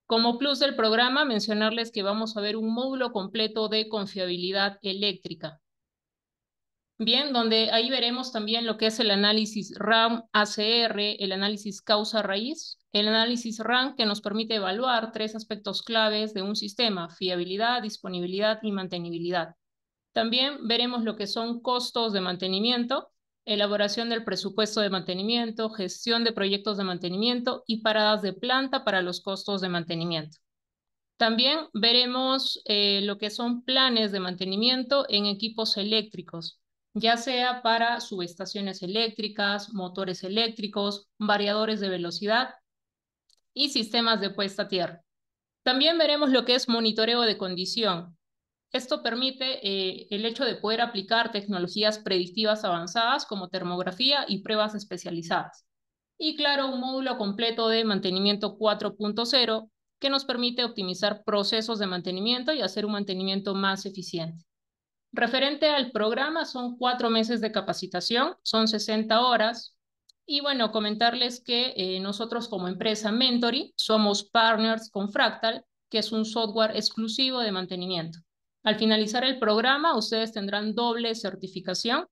Como plus del programa, mencionarles que vamos a ver un módulo completo de confiabilidad eléctrica. Bien, donde ahí veremos también lo que es el análisis RAM-ACR, el análisis causa-raíz, el análisis RAM que nos permite evaluar 3 aspectos claves de un sistema: fiabilidad, disponibilidad y mantenibilidad. También veremos lo que son costos de mantenimiento, elaboración del presupuesto de mantenimiento, gestión de proyectos de mantenimiento y paradas de planta para los costos de mantenimiento. También veremos lo que son planes de mantenimiento en equipos eléctricos, ya sea para subestaciones eléctricas, motores eléctricos, variadores de velocidad y sistemas de puesta a tierra. También veremos lo que es monitoreo de condición. Esto permite el hecho de poder aplicar tecnologías predictivas avanzadas como termografía y pruebas especializadas. Y claro, un módulo completo de mantenimiento 4.0 que nos permite optimizar procesos de mantenimiento y hacer un mantenimiento más eficiente. Referente al programa, son 4 meses de capacitación, son 60 horas. Y bueno, comentarles que nosotros como empresa Mentory somos partners con Fractal, que es un software exclusivo de mantenimiento. Al finalizar el programa, ustedes tendrán doble certificación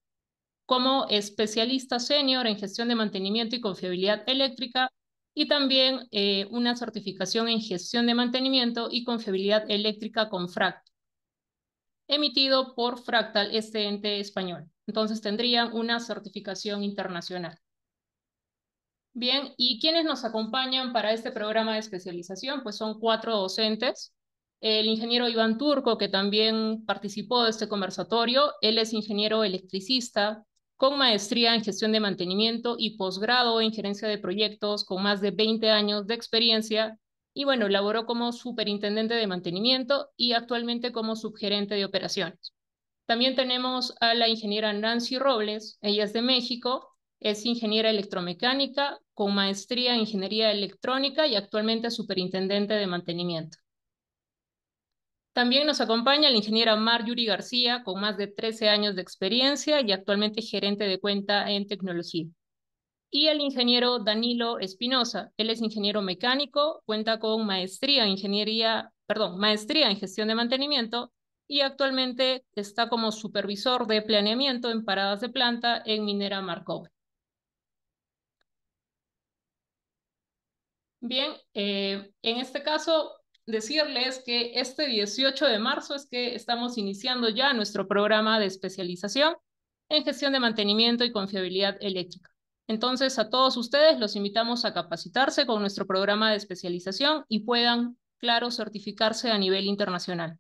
como especialista senior en gestión de mantenimiento y confiabilidad eléctrica y también una certificación en gestión de mantenimiento y confiabilidad eléctrica con Fractal, emitido por Fractal, este ente español. Entonces tendrían una certificación internacional. Bien, ¿y quiénes nos acompañan para este programa de especialización? Pues son 4 docentes. El ingeniero Iván Turco, que también participó de este conversatorio, él es ingeniero electricista con maestría en gestión de mantenimiento y posgrado en gerencia de proyectos con más de 20 años de experiencia. Y bueno, laboró como superintendente de mantenimiento y actualmente como subgerente de operaciones. También tenemos a la ingeniera Nancy Robles, ella es de México, es ingeniera electromecánica con maestría en ingeniería electrónica y actualmente superintendente de mantenimiento. También nos acompaña la ingeniera Marjorie García con más de 13 años de experiencia y actualmente gerente de cuenta en tecnología. Y el ingeniero Danilo Espinosa, él es ingeniero mecánico, cuenta con maestría en maestría en gestión de mantenimiento y actualmente está como supervisor de planeamiento en paradas de planta en Minera Marcov. Bien, en este caso, decirles que este 18 de marzo es que estamos iniciando ya nuestro programa de especialización en gestión de mantenimiento y confiabilidad eléctrica. Entonces, a todos ustedes los invitamos a capacitarse con nuestro programa de especialización y puedan, claro, certificarse a nivel internacional.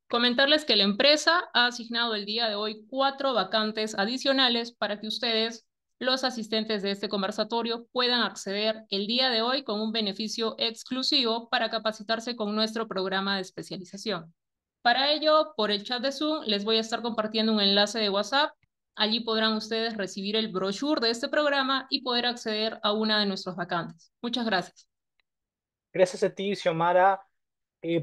Comentarles que la empresa ha asignado el día de hoy 4 vacantes adicionales para que ustedes, los asistentes de este conversatorio, puedan acceder el día de hoy con un beneficio exclusivo para capacitarse con nuestro programa de especialización. Para ello, por el chat de Zoom, les voy a estar compartiendo un enlace de WhatsApp. Allí podrán ustedes recibir el brochure de este programa y poder acceder a una de nuestras vacantes. Muchas gracias. Gracias a ti, Xiomara.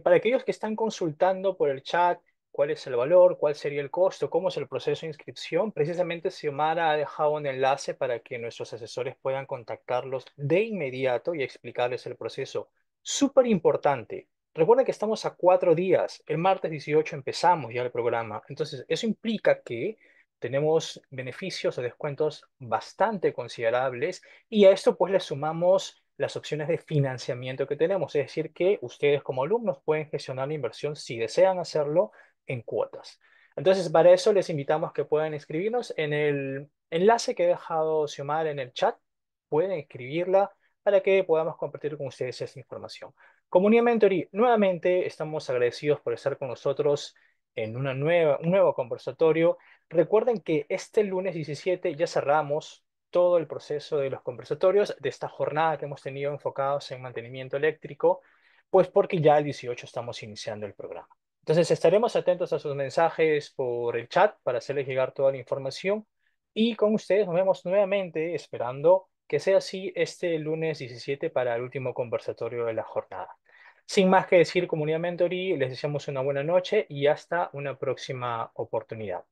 Para aquellos que están consultando por el chat cuál es el valor, cuál sería el costo, cómo es el proceso de inscripción, precisamente Xiomara ha dejado un enlace para que nuestros asesores puedan contactarlos de inmediato y explicarles el proceso. Súper importante. Recuerden que estamos a 4 días. El martes 18 empezamos ya el programa. Entonces, eso implica que tenemos beneficios o descuentos bastante considerables y a esto pues le sumamos las opciones de financiamiento que tenemos, es decir, que ustedes como alumnos pueden gestionar la inversión si desean hacerlo en cuotas. Entonces, para eso les invitamos que puedan escribirnos en el enlace que he dejado Xiomara en el chat. Pueden escribirla para que podamos compartir con ustedes esta información. Comunidad Mentoring, nuevamente estamos agradecidos por estar con nosotros en un nuevo conversatorio. Recuerden que este lunes 17 ya cerramos todo el proceso de los conversatorios de esta jornada que hemos tenido enfocados en mantenimiento eléctrico, pues porque ya el 18 estamos iniciando el programa. Entonces estaremos atentos a sus mensajes por el chat para hacerles llegar toda la información. Y con ustedes nos vemos nuevamente, esperando que sea así este lunes 17 para el último conversatorio de la jornada. Sin más que decir, comunidad Mentoring, les deseamos una buena noche y hasta una próxima oportunidad.